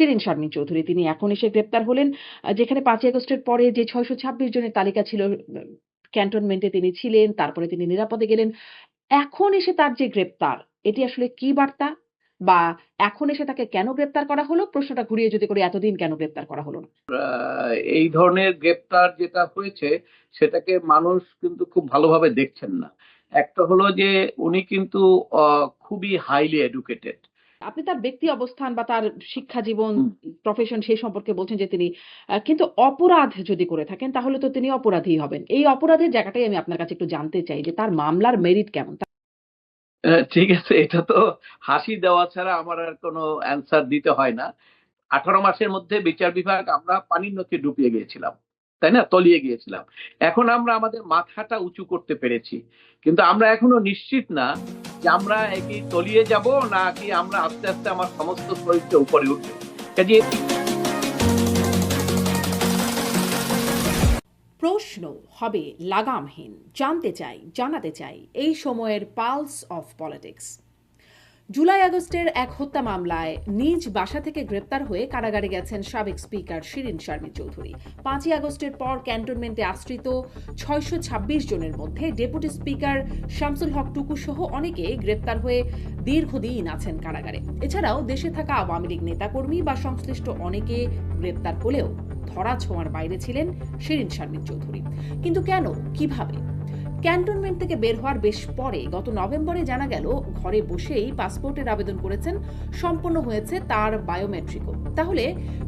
শিরিন শারমিন চৌধুরী। তিনি এখন এসে গ্রেপ্তার হলেন, যেখানে 5ই আগস্টের পরে যে 626 জনের তালিকা ছিল, ক্যান্টনমেন্টে তিনি ছিলেন, তারপরে তিনি নিরাপদে গেলেন। এখন এসে তার যে গ্রেপ্তার, এটি আসলে কি বার্তা? বা এখন এসে তাকে কেন গ্রেপ্তার করা হলো? প্রশ্নটা ঘুরিয়ে যদি করি, এতদিন কেন গ্রেপ্তার করা হলো না? এই ধরনের গ্রেপ্তার যেটা হয়েছে সেটাকে মানুষ কিন্তু খুব ভালোভাবে দেখছেন না। একটা হলো যে উনি কিন্তু খুবই হাইলি এডুকেটেড। আপনি তার ব্যক্তি অবস্থান বা তার শিক্ষা জীবন, প্রফেশন সেই সম্পর্কে বলছেন যে তিনি কিন্তু অপরাধ যদি করে থাকেন তাহলে তো তিনি অপরাধী হবেন। এই অপরাধের জায়গাটাই আমি আপনার কাছে একটু জানতে চাই যে তার মামলার মেরিট কেমন? ঠিক আছে, এটা তো হাসি দেওয়া ছাড়া আমার আর কোনো অ্যান্সার দিতে হয় না। 18 মাসের মধ্যে বিচার বিভাগ আমরা পানির নিচে ডুবিয়ে গিয়েছিলাম, তাই না, তলিয়ে গিয়েছিলাম। এখন আমরা আমাদের মাথাটা উঁচু করতে পেরেছি, কিন্তু আমরা এখনো নিশ্চিত না যে আমরা কি তলিয়ে যাব নাকি আমরা আস্তে আস্তে আমার সমস্ত চরিত্র উপরে উঠবে। কাজে প্রশ্ন হবে লাগামহীন। জানতে চাই, জানাতে চাই এই সময়ের পালস অফ পলিটিক্স। জুলাই আগস্টের এক হত্যা মামলায় নিজ বাসা থেকে গ্রেপ্তার হয়ে কারাগারে গেছেন সাবেক স্পিকার শিরিন শারমিন চৌধুরী। 5ই আগস্টের পর ক্যান্টনমেন্টে আশ্রিত 626 জনের মধ্যে ডেপুটি স্পিকার শামসুল হক টুকু সহ অনেকে গ্রেপ্তার হয়ে দীর্ঘদিন আছেন কারাগারে। এছাড়াও দেশে থাকা আওয়ামী লীগ নেতাকর্মী বা সংশ্লিষ্ট অনেকে গ্রেপ্তার হলেও ধরা ছোঁয়ার বাইরে ছিলেন শিরিন শারমিন চৌধুরী। কিন্তু কেন, কিভাবে? ক্যান্টনমেন্ট থেকে বের হওয়ার বেশ পরে গত নভেম্বরে জানা গেল ঘরে বসেই পাসপোর্টের আবেদন করেছেন, সম্পন্ন হয়েছে তার বায়োমেট্রিকও। তাহলে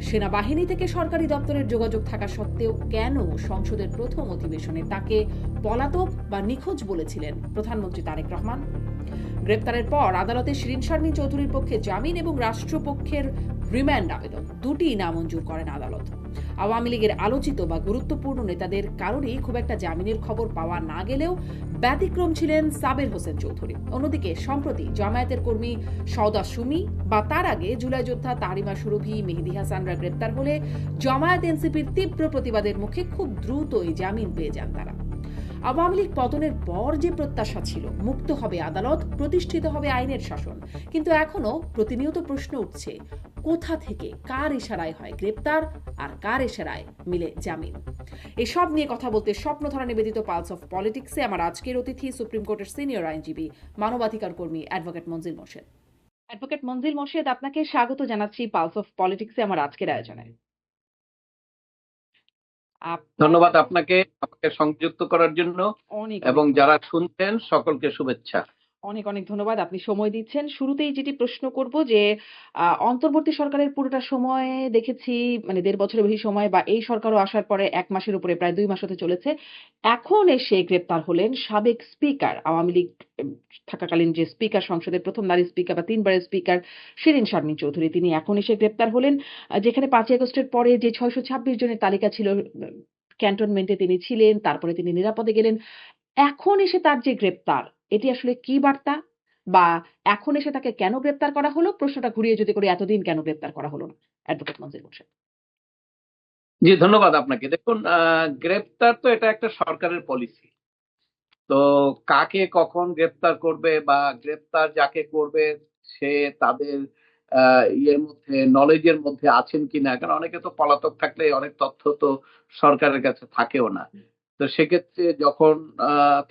সেনাবাহিনী থেকে সরকারি দপ্তরের যোগাযোগ থাকা সত্ত্বেও কেন সংসদের প্রথম অধিবেশনে তাকে পলাতক বা নিখোঁজ বলেছিলেন প্রধানমন্ত্রী তারেক রহমান? গ্রেপ্তারের পর আদালতে শিরিন শারমিন চৌধুরীর পক্ষে জামিন এবং রাষ্ট্রপক্ষের রিমান্ড আবেদন দুটি নামঞ্জুর করেন আদালত। আওয়ামী লীগের আলোচিত বা গুরুত্বপূর্ণ নেতাদের কারোরই খুব একটা জামিনের খবর পাওয়া না গেলেও ব্যতিক্রম ছিলেন সাবের হোসেন চৌধুরী। অন্যদিকে সম্প্রতি জামায়াতের কর্মী সওদা সুমি বা তার আগে জুলাই যোদ্ধা তাহরিমা সুরভি, মেহেদী হাসানরা গ্রেপ্তার হলে জামায়াত এনসিপির তীব্র প্রতিবাদের মুখে খুব দ্রুতই জামিন পেয়ে যান তারা। আওয়ামী লীগ পতনের পর যে প্রত্যাশা ছিল মুক্ত হবে আদালত, প্রতিষ্ঠিত হবে আইনের শাসন, কিন্তু এখনো প্রতিনিয়ত প্রশ্ন উঠছে কোথা থেকে কার ইশারায় হয় গ্রেপ্তার আর কার ইশারায় মিলে জামিন। এসব নিয়ে কথা বলতে স্বপ্নধারা নিবেদিত পালস অফ পলিটিক্সে আমার আজকের অতিথি সুপ্রিম কোর্টের সিনিয়র আইনজীবী, মানবাধিকার কর্মী অ্যাডভোকেট মনজিল মোর্শেদ। অ্যাডভোকেট মনজিল মোর্শেদ, আপনাকে স্বাগত জানাচ্ছি পালস অফ পলিটিক্সে আমার আজকের আয়োজনে। ধন্যবাদ আপনাকে আমাকে সংযুক্ত করার জন্য, এবং যারা শুনছেন সকলকে শুভেচ্ছা। অনেক অনেক ধন্যবাদ, আপনি সময় দিচ্ছেন। শুরুতেই যেটি প্রশ্ন করব যে অন্তর্বর্তী সরকারের পুরোটা সময় দেখেছি, মানে 1.5 বছরের বেশি সময়, বা এই সরকারও আসার পরে 1 মাসের উপরে, প্রায় 2 মাস হতে চলেছে। এখন এসে গ্রেপ্তার হলেন সাবেক স্পিকার, আওয়ামী লীগ থাকাকালীন যে স্পিকার, সংসদের প্রথম নারী স্পিকার বা 3 বারের স্পিকার শিরিন শারমিন চৌধুরী। তিনি এখন এসে গ্রেপ্তার হলেন, যেখানে 5ই আগস্টের পরে যে 626 জনের তালিকা ছিল, ক্যান্টনমেন্টে তিনি ছিলেন, তারপরে তিনি নিরাপদে গেলেন। এখন এসে তার যে গ্রেপ্তার, এটি আসলে কি বার্তা? বা এখন এসে তাকে কেন গ্রেপ্তার করা হলো? প্রশ্নটা ঘুরিয়ে যদি করি, এতদিন কেন গ্রেপ্তার করা হলো না? অ্যাডভোকেট মনজিল মোর্শেদ। জি, ধন্যবাদ আপনাকে। দেখুন, গ্রেপ্তার তো এটা একটা সরকারের পলিসি। তো কাকে কখন গ্রেপ্তার করবে বা গ্রেপ্তার যাকে করবে সে তাদের ইয়ের মধ্যে, নলেজের মধ্যে আছেন কিনা, কারণ অনেকে তো পলাতক থাকলে অনেক তথ্য তো সরকারের কাছে থাকেও না। তো সেক্ষেত্রে যখন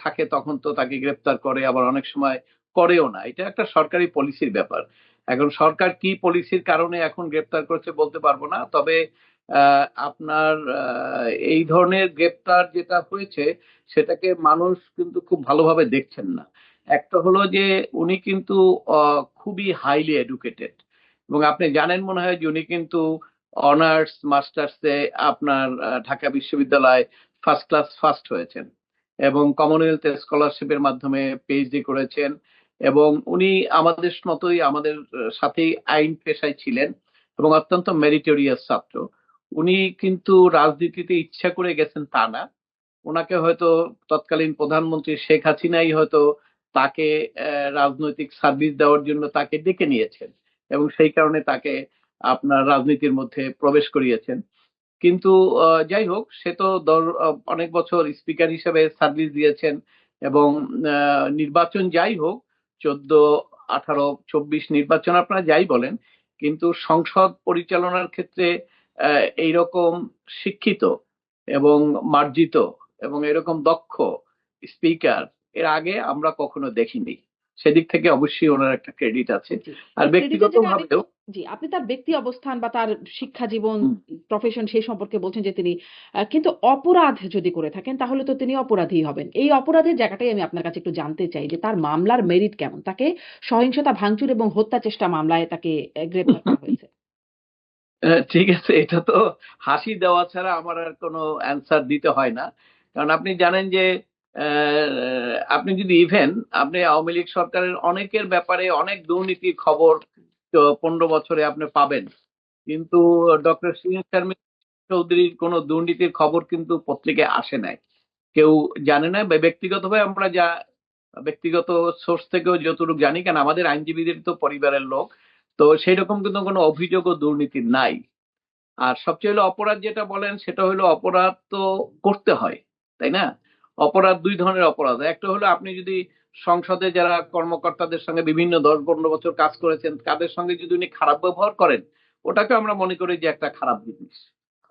থাকে তখন তো তাকে গ্রেপ্তার করে, আবার অনেক সময় করেও না। এটা একটা সরকারি পলিসির ব্যাপার। এখন সরকার কি পলিসির কারণে এখন গ্রেপ্তার করছে বলতে পারবো না, তবে আপনার এই ধরনের গ্রেপ্তার যেটা হয়েছে সেটাকে মানুষ কিন্তু খুব ভালোভাবে দেখছেন না। একটা হলো যে উনি কিন্তু খুবই হাইলি এডুকেটেড, এবং আপনি জানেন মনে হয় যে উনি কিন্তু অনার্স মাস্টার্সে আপনার ঢাকা বিশ্ববিদ্যালয় ফার্স্ট ক্লাস ফার্স্ট হয়েছেন, এবং কমনওয়েলথ স্কলারশিপের মাধ্যমে পিএইচডি করেছেন, এবং উনি আমাদের মতোই আমাদের সাথেই আইন পেশায় ছিলেন এবং অত্যন্ত মেরিটোরিয়াস ছাত্র। উনি কিন্তু রাজনীতিতে ইচ্ছা করে গেছেন তা না। ওনাকে হয়তো তৎকালীন প্রধানমন্ত্রী শেখ হাসিনাই হয়তো তাকে রাজনৈতিক সার্ভিস দেওয়ার জন্য তাকে ডেকে নিয়েছেন, এবং সেই কারণে তাকে আপনার রাজনীতির মধ্যে প্রবেশ করিয়েছেন। কিন্তু যাই হোক, সে তো অনেক বছর স্পিকার হিসেবে সার্ভিস দিয়েছেন, এবং নির্বাচন যাই হোক, 14, 18, 24 নির্বাচন আপনারা যাই বলেন, কিন্তু সংসদ পরিচালনার ক্ষেত্রে এইরকম শিক্ষিত এবং মার্জিত এবং এরকম দক্ষ স্পিকার এর আগে আমরা কখনো দেখিনি। সেদিক থেকে অবশ্যই ওনার একটা ক্রেডিট আছে। জি, আর এই ক্রেডিটের জায়গায় আমি ব্যক্তিগতভাবেও জি, আপনি তার ব্যক্তি অবস্থান বা তার শিক্ষা জীবন, হুম, প্রফেশন সেই সম্পর্কে বলছেন যে তিনি কিন্তু অপরাধ যদি করে থাকেন তাহলে তো তিনি অপরাধী হবেন। এই অপরাধের জায়গাটাই আমি আপনার কাছে একটু জানতে চাই যে তার মামলার মেরিট কেমন? তাকে সহিংসতা, ভাঙচুর এবং হত্যা চেষ্টা মামলায় তাকে গ্রেপ্তার করা হয়েছে। ঠিক আছে, এটা তো হাসি দেওয়া ছাড়া আমার আর কোনো অ্যান্সার দিতে হয় না। কারণ আপনি জানেন যে আপনি যদি ইভেন আপনি আওয়ামী লীগ সরকারের অনেকের ব্যাপারে অনেক দুর্নীতির খবর তো 15 বছরে আপনি পাবেন, কিন্তু ডক্টর শিরীন শারমিন চৌধুরীর কোনো দুর্নীতির খবর কিন্তু পত্রিকায় আসে নাই, কেউ জানে না। বা ব্যক্তিগতভাবে আমরা যা ব্যক্তিগত সোর্স থেকেও যতটুকু জানি, কেন আমাদের আইনজীবীদের তো পরিবারের লোক, তো সেই রকম কিন্তু কোনো অভিযোগ ও দুর্নীতি নাই। আর সবচেয়ে হলো অপরাধ যেটা বলেন সেটা হলো অপরাধ তো করতে হয়, তাই না? অপরাধ দুই ধরনের অপরাধ, একটা হলো আপনি যদি সংসদে যারা কর্মকর্তাদের সঙ্গে বিভিন্ন 10-15 বছর কাজ করেছেন তাদের সঙ্গে যদি উনি খারাপ ব্যবহার করেন, ওটাকে আমরা মনে করি যে একটা খারাপ জিনিস,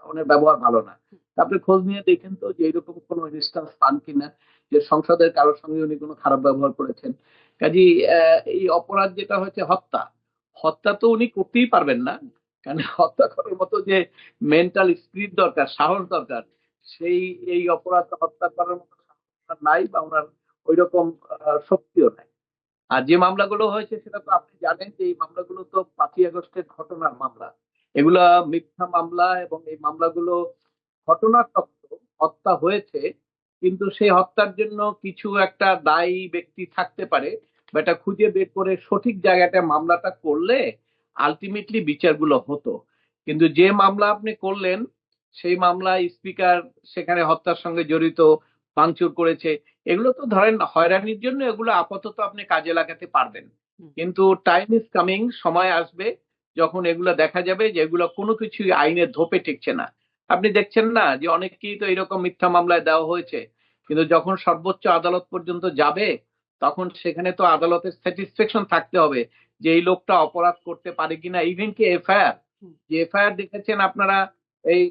ওনার ব্যবহার ভালো না। আপনি খোঁজ নিয়ে দেখেন তো যে এরকম কোনো ইনস্ট্যান্স পান কিনা যে সংসদের কারোর সঙ্গে উনি কোনো খারাপ ব্যবহার করেছেন। কাজেই এই অপরাধ যেটা হচ্ছে হত্যা, হত্যা তো উনি করতেই পারবেন না, কারণ হত্যা করার মতো যে মেন্টাল স্পিরিট দরকার, সাহস দরকার, সেই এই অপরাধ হত্যা করার মতো সাহস ওনার নাই, বা ওনার ওই রকম শক্তিও নাই। আর যে মামলাগুলো হয়েছে সেটা তো আপনি জানেন যে এই মামলাগুলো তো 5ই আগস্টের ঘটনার মামলা, এগুলা মিথ্যা মামলা, এবং এই মামলাগুলো ঘটনা সত্য, হত্যা হয়েছে, কিন্তু সেই হত্যার জন্য কিছু একটা দায়ী ব্যক্তি থাকতে পারে, বা এটা খুঁজে বের করে সঠিক জায়গাটা মামলাটা করলে আলটিমেটলি বিচারগুলো হতো। কিন্তু যে মামলা আপনি করলেন সেই মামলায় স্পিকার সেখানে হত্যার সঙ্গে জড়িত, ভাঙচুর করেছে, এগুলো তো ধরেন হয়রানির জন্য, এগুলো আপাতত আপনি কাজে লাগাতে পারবেন। হুম, কিন্তু টাইম ইজ কামিং, সময় আসবে যখন এগুলো দেখা যাবে যে এগুলো কোনো কিছুই আইনের ধোপে টিকছে না। আপনি দেখছেন না যে অনেককেই তো এরকম মিথ্যা মামলায় দেওয়া হয়েছে, কিন্তু যখন সর্বোচ্চ আদালত পর্যন্ত যাবে তখন সেখানে তো আদালতের স্যাটিসফ্যাকশন থাকতে হবে যে এই লোকটা অপরাধ করতে পারে কিনা। ইভেন কি এফআইআর, হুম, যে এফআইআর দেখেছেন আপনারা এই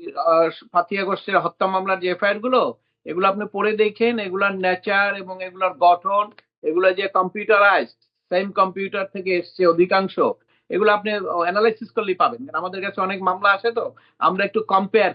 5ই আগস্টের হত্যা মামলার যে এফআইআর গুলো, এগুলো আপনি পড়ে দেখেন, এগুলার নেচার এবং এগুলার গঠন, এগুলো যে কম্পিউটারাইজড, সেম কম্পিউটার থেকে এসছে অধিকাংশ, এগুলো আপনি অ্যানালাইসিস করলেই পাবেন। কারণ আমাদের কাছে অনেক মামলা আসে, তো আমরা একটু কম্পেয়ার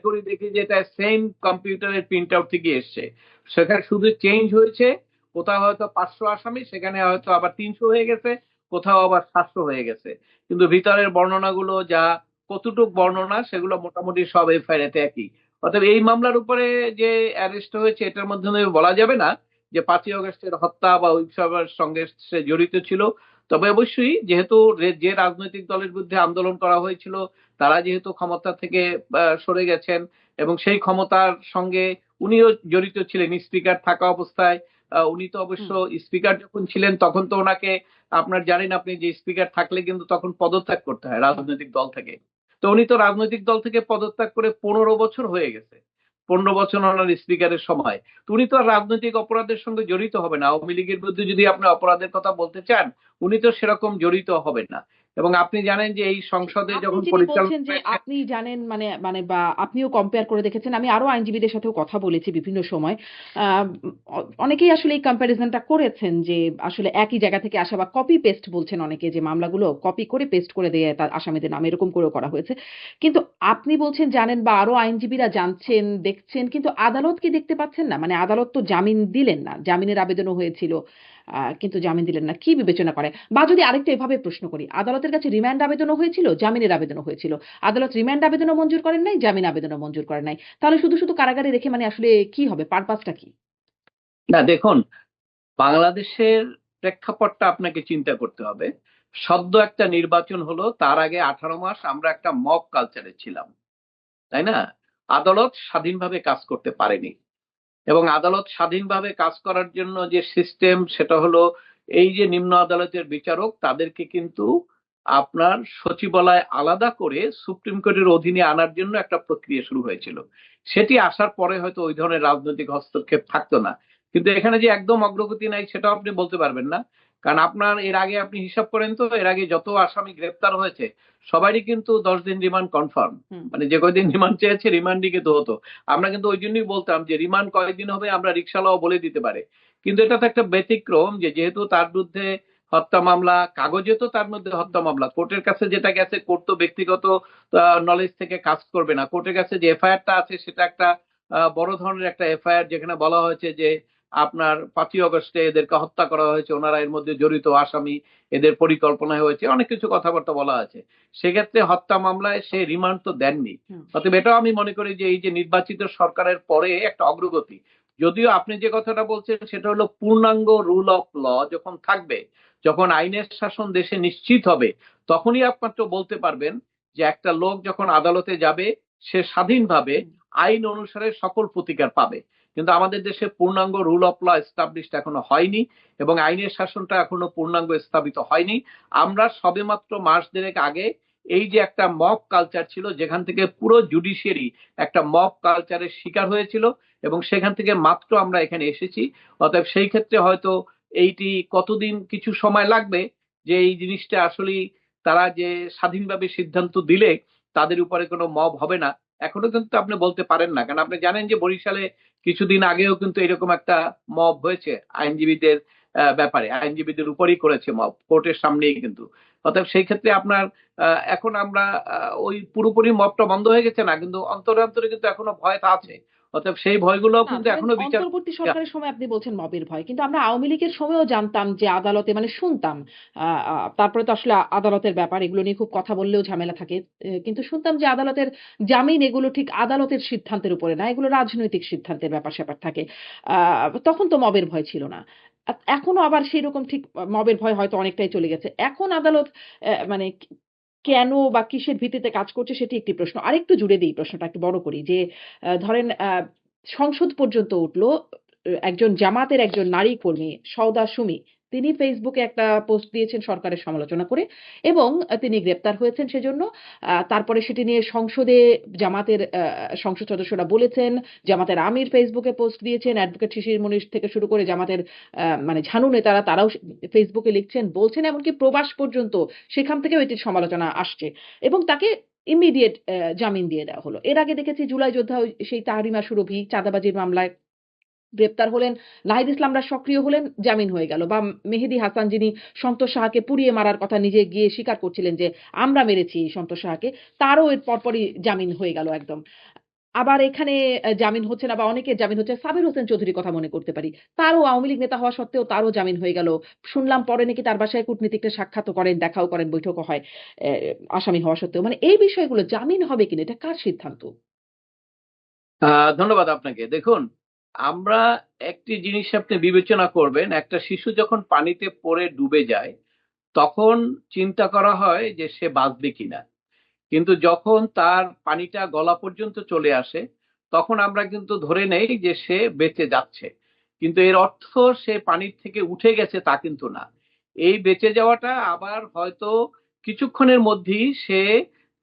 করি দেখি যে এটা সেম কম্পিউটারের প্রিন্ট আউট থেকে এসছে। সেখানে শুধু চেঞ্জ হয়েছে, কোথাও হয়তো 500 আসামি, সেখানে হয়তো আবার 300 হয়ে গেছে, কোথাও আবার 700 হয়ে গেছে, কিন্তু ভিতরের বর্ণনাগুলো যা কতটুক বর্ণনা সেগুলো মোটামুটি সব এফআইআর একই। অতএব এই মামলার উপরে যে অ্যারেস্ট হয়েছে এটার মাধ্যমে বলা যাবে না যে 5ই আগস্টের হত্যা বা উৎসবের সঙ্গে সে জড়িত ছিল। তবে অবশ্যই যেহেতু যে রাজনৈতিক দলের বিরুদ্ধে আন্দোলন করা হয়েছিল তারা যেহেতু ক্ষমতা থেকে সরে গেছেন, এবং সেই ক্ষমতার সঙ্গে উনিও জড়িত ছিলেন স্পিকার থাকা অবস্থায়, উনি তো অবশ্য হুম, স্পিকার যখন ছিলেন তখন তো ওনাকে, আপনার জানেন আপনি যে স্পিকার থাকলে কিন্তু তখন পদত্যাগ করতে হয় হুম। রাজনৈতিক দল থেকে। তো উনি তো রাজনৈতিক দল থেকে পদত্যাগ করে 15 বছর হয়ে গেছে, 15 বছর ওনার স্পিকারের সময়। তো উনি তো আর রাজনৈতিক অপরাধের সঙ্গে জড়িত হবে না। আওয়ামী লীগের বিরুদ্ধে যদি আপনি অপরাধের কথা বলতে চান, উনি তো সেরকম জড়িত হবেন না। এবং আপনি জানেন যে এই জি। সংসদে আপনি যখন যেটি পরিচালনা বলছেন যে আপনি জানেন মানে মানে বা আপনিও কম্পেয়ার করে দেখেছেন। আমি আরো আইনজীবীদের সাথেও কথা বলেছি বিভিন্ন সময়। আ অনেকেই আসলে এই কম্প্যারিজন টা করেছেন যে আসলে একই জায়গা থেকে আসা বা কপি পেস্ট বলছেন অনেকে যে মামলাগুলো কপি করে পেস্ট করে দিয়ে তার আসামিদের নাম এরকম করেও করা হয়েছে। কিন্তু আপনি বলছেন জানেন বা আরো আইনজীবীরা জানছেন, দেখছেন কিন্তু আদালত কি দেখতে পাচ্ছেন না? মানে আদালত তো জামিন দিলেন না। জামিনের আবেদনও হয়েছিল। কিন্তু জামিন দিলেন না। কি বিবেচনা করে? বা যদি আরেকটু এভাবে প্রশ্ন করি, আদালতের কাছে রিমান্ড আবেদনও হয়েছিল, জামিনের আবেদনও হয়েছিল। আদালত রিমান্ড আবেদনও মঞ্জুর করেন নাই, জামিন আবেদনও মঞ্জুর করেন নাই। তাহলে শুধু কারাগারে রেখে মানে আসলে কি হবে? পারপাসটা কি? না দেখুন, বাংলাদেশের প্রেক্ষাপটটা আপনাকে চিন্তা করতে হবে। সদ্য একটা নির্বাচন হলো, তার আগে 18 মাস আমরা একটা মব কালচারে ছিলাম, তাই না? আদালত স্বাধীনভাবে কাজ করতে পারেনি, এবং আদালত স্বাধীনভাবে কাজ করার জন্য যে সিস্টেম সেটা হলো এই যে নিম্ন আদালতের বিচারক তাদেরকে কিন্তু আপনার সচিবালয় আলাদা করে সুপ্রিম কোর্টের অধীনে আনার জন্য একটা প্রক্রিয়া শুরু হয়েছিল। সেটি আসার পরে হয়তো ওই ধরনের রাজনৈতিক হস্তক্ষেপ থাকতো না, কিন্তু এখানে যে একদম অগ্রগতি নাই সেটাও আপনি বলতে পারবেন না। কারণ আপনার এর আগে আপনি হিসাব করেন তো, এর আগে যত আসামি গ্রেপ্তার হয়েছে সবারই কিন্তু 10 দিন রিমান্ড কনফার্ম, মানে যে কয়দিন রিমান্ড চেয়েছে রিমান্ডই কিন্তু হতো। আমরা কিন্তু ওই জন্যই বলতাম যে রিমান্ড কয়দিন হবে আমরা রিক্সাওয়ালাও বলে দিতে পারে, কিন্তু এটা তো একটা ব্যতিক্রম যে যেহেতু তার বিরুদ্ধে হত্যা মামলা, কাগজে তো তার মধ্যে হত্যা মামলা, কোর্টের কাছে যেটা গেছে কোর্ট তো ব্যক্তিগত নলেজ থেকে কাজ করবে না, কোর্টের কাছে যে এফআইআরটা আছে সেটা একটা বড় ধরনের একটা এফআইআর, যেখানে বলা হয়েছে যে আপনার 5ই আগস্টে এদেরকে হত্যা করা হয়েছে, ওনারা এর মধ্যে জড়িত আসামি, এদের পরিকল্পনায় হয়েছে, অনেক কিছু কথাবার্তা বলা আছে। সেক্ষেত্রে হত্যা মামলায় সে রিমান্ড তো দেননি। অতএব এটাও আমি মনে করি যে এই যে নির্বাচিত সরকারের পরে একটা অগ্রগতি। যদিও আপনি যে কথাটা বলছেন সেটা হলো পূর্ণাঙ্গ রুল অফ ল যখন থাকবে, যখন আইনের শাসন দেশে নিশ্চিত হবে, তখনই একমাত্র বলতে পারবেন যে একটা লোক যখন আদালতে যাবে সে স্বাধীনভাবে আইন অনুসারে সকল প্রতিকার পাবে। কিন্তু আমাদের দেশে পূর্ণাঙ্গ রুল অফ ল এস্টাবলিশড এখনো হয়নি এবং আইনের শাসনটা এখনো পূর্ণাঙ্গ স্থাপিত হয়নি। আমরা সবেমাত্র মাস দেড়েক আগে এই যে একটা মব কালচার ছিল, যেখান থেকে পুরো জুডিশিয়ারি একটা মব কালচারের শিকার হয়েছিল, এবং সেখান থেকে মাত্র আমরা এখানে এসেছি। অতএব সেই ক্ষেত্রে হয়তো এইটি কতদিন, কিছু সময় লাগবে যে এই জিনিসটা আসলে তারা যে স্বাধীনভাবে সিদ্ধান্ত দিলে তাদের উপরে কোনো মব হবে না, এখনো কিন্তু আপনি বলতে পারেন না। কারণ আপনি জানেন যে বরিশালে কিছুদিন আগেও কিন্তু এরকম একটা মব হয়েছে আইনজীবীদের ব্যাপারে, আইনজীবীদের উপরই করেছে মব, কোর্টের সামনেই কিন্তু। অতএব সেই ক্ষেত্রে আপনার এখন আমরা ওই পুরোপুরি মবটা বন্ধ হয়ে গেছে না, কিন্তু অন্তরে অন্তরে কিন্তু এখনো ভয় আছে। অতএব সেই ভয়গুলো না, কিন্তু ধরেন এখনো বিচার। অন্তর্বর্তী সরকারের সময় আপনি বলছেন মবের ভয়, কিন্তু আমরা আওয়ামী লীগের সময়ও জানতাম যে আদালতে, মানে শুনতাম, তারপরে তো আসলে আদালতের ব্যাপার, এগুলো নিয়ে খুব কথা বললেও ঝামেলা থাকে। কিন্তু শুনতাম যে আদালতের জামিন এগুলো ঠিক আদালতের সিদ্ধান্তের উপরে না, এগুলো রাজনৈতিক সিদ্ধান্তের ব্যাপার স্যাপার থাকে। তখন তো মবের ভয় ছিল না। এখনো আবার সেই রকম ঠিক মবের ভয় হয়তো অনেকটাই চলে গেছে। এখন আদালত মানে কেন বা কিসের ভিত্তিতে কাজ করছে সেটি একটি প্রশ্ন। আরেকটু জুড়ে দিই প্রশ্নটা, একটু বড় করি যে ধরেন সংসদ পর্যন্ত উঠলো। একজন জামাতের একজন নারী কর্মী সওদা সুমি, তিনি ফেসবুকে একটা পোস্ট দিয়েছেন সরকারের সমালোচনা করে, এবং তিনি গ্রেপ্তার হয়েছেন সেজন্য। তারপরে সেটি নিয়ে সংসদে জামাতের সংসদ সদস্যরা বলেছেন, জামাতের আমির ফেসবুকে পোস্ট দিয়েছেন, অ্যাডভোকেট শিশির মনির থেকে শুরু করে জামাতের মানে ঝানু নেতারা তারাও ফেসবুকে লিখছেন, বলছেন, এমনকি প্রবাস পর্যন্ত সেখান থেকেও এটির সমালোচনা আসছে, এবং তাকে ইমিডিয়েট জামিন দিয়ে দেওয়া হলো। এর আগে দেখেছি জুলাই যোদ্ধা সেই তাহরিমা সুরভি চাঁদাবাজির মামলায় গ্রেপ্তার হলেন, নাহিদ ইসলামরা সক্রিয় হলেন, জামিন হয়ে গেল। বা মেহেদী হাসান, যিনি সন্তোষ সাহাকে পুড়িয়ে মারার কথা নিজে গিয়ে স্বীকার করছিলেন যে আমরা মেরেছি সন্তোষ সাহাকে, তারও এর পরপরই জামিন হয়ে গেল একদম। আবার এখানে জামিন হচ্ছে না, বা অনেকের জামিন হচ্ছে। সাবির হোসেন চৌধুরীর কথা মনে করতে পারি, তারও আওয়ামী লীগ নেতা হওয়া সত্ত্বেও তারও জামিন হয়ে গেল। শুনলাম পরে নাকি তার বাসায় কূটনীতিকরা সাক্ষাৎও করেন, দেখাও করেন, বৈঠকও হয় আসামি হওয়া সত্ত্বেও। মানে এই বিষয়গুলো জামিন হবে কিনা, এটা কার সিদ্ধান্ত? ধন্যবাদ আপনাকে। দেখুন, আমরা একটি জিনিস আপনি বিবেচনা করবেন, একটা শিশু যখন পানিতে পড়ে ডুবে যায় তখন চিন্তা করা হয় যে সে বাঁচবে কিনা, কিন্তু যখন তার পানিটা গলা পর্যন্ত চলে আসে তখন আমরা কিন্তু ধরে নেই যে সে বেঁচে যাচ্ছে। কিন্তু এর অর্থ সে পানির থেকে উঠে গেছে তা কিন্তু না। এই বেঁচে যাওয়াটা আবার হয়তো কিছুক্ষণের মধ্যেই সে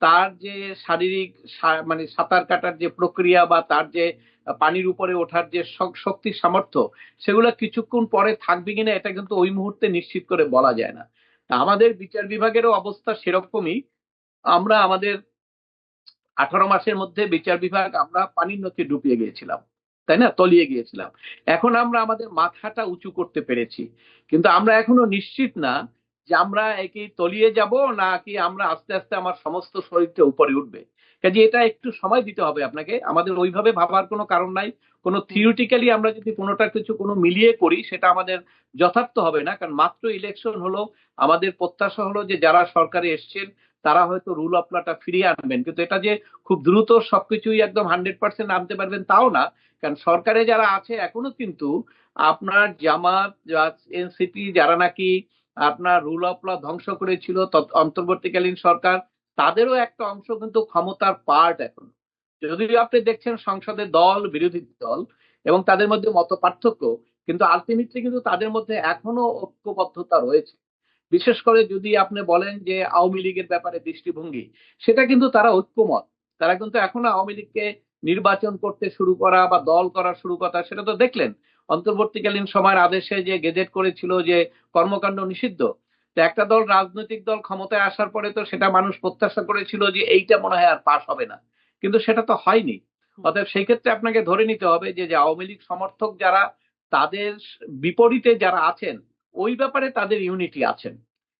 তার যে শারীরিক মানে সাঁতার কাটার যে প্রক্রিয়া বা তার যে পানির উপরে ওঠার যে শক্তির সামর্থ্য, সেগুলো কিছুক্ষণ পরে থাকবে কিনা এটা কিন্তু ওই মুহূর্তে নিশ্চিত করে বলা যায় না। আমাদের বিচার বিভাগেরও অবস্থা সেরকমই। আমরা আমাদের 18 মাসের মধ্যে বিচার বিভাগ আমরা পানির নিচে ডুবিয়ে গিয়েছিলাম, তাই না, তলিয়ে গিয়েছিলাম। এখন আমরা আমাদের মাথাটা উঁচু করতে পেরেছি, কিন্তু আমরা এখনো নিশ্চিত না যে আমরা একে তলিয়ে যাব নাকি আমরা আস্তে আস্তে আমার সমস্ত শরীরটা উপরে উঠবে। কাজে এটা একটু সময় দিতে হবে আপনাকে, আমাদের ওইভাবে ভাবার কোনো কারণ নাই। কোনো থিওরিটিক্যালি আমরা যদি কোনোটা কিছু কোনো মিলিয়ে করি সেটা আমাদের যথার্থ হবে না, কারণ মাত্র ইলেকশন হলো। আমাদের প্রত্যাশা হলো যে যারা সরকারে এসছেন তারা হয়তো রুল অফ লটা ফিরিয়ে আনবেন, কিন্তু এটা যে খুব দ্রুত সবকিছুই একদম 100% আনতে পারবেন তাও না। কারণ সরকারে যারা আছে এখনো কিন্তু আপনার জামাত, এনসিপি, যারা নাকি আপনার রুল অফ ল ধ্বংস করেছিল অন্তর্বর্তীকালীন সরকার, তাদেরও একটা অংশ কিন্তু ক্ষমতার পার্ট এখন। যদিও আপনি দেখছেন সংসদে দল বিরোধী দল এবং তাদের মধ্যে মত পার্থক্য, কিন্তু আলটিমেটলি কিন্তু তাদের মধ্যে এখনো ঐক্যবদ্ধতা রয়েছে। বিশেষ করে যদি আপনি বলেন যে আওয়ামী লীগের ব্যাপারে দৃষ্টিভঙ্গি, সেটা কিন্তু তারা ঐক্যমত। তারা কিন্তু এখনো আওয়ামী লীগকে নির্বাচন করতে শুরু করা বা দল করা শুরু করা, সেটা তো দেখলেন অন্তর্বর্তীকালীন সময়ের আদেশে যে গেজেট করেছিল যে কর্মকাণ্ড নিষিদ্ধ, তো একটা দল, রাজনৈতিক দল ক্ষমতায় আসার পরে তো সেটা মানুষ প্রত্যাশা করেছিল যে এইটা মনে হয় আর পাস হবে না, কিন্তু সেটা তো হয়নি। অতএব সেই ক্ষেত্রে আপনাকে ধরে নিতে হবে যে আওয়ামী লীগ সমর্থক যারা, তাদের বিপরীতে যারা আছেন, ওই ব্যাপারে তাদের ইউনিটি আছেন,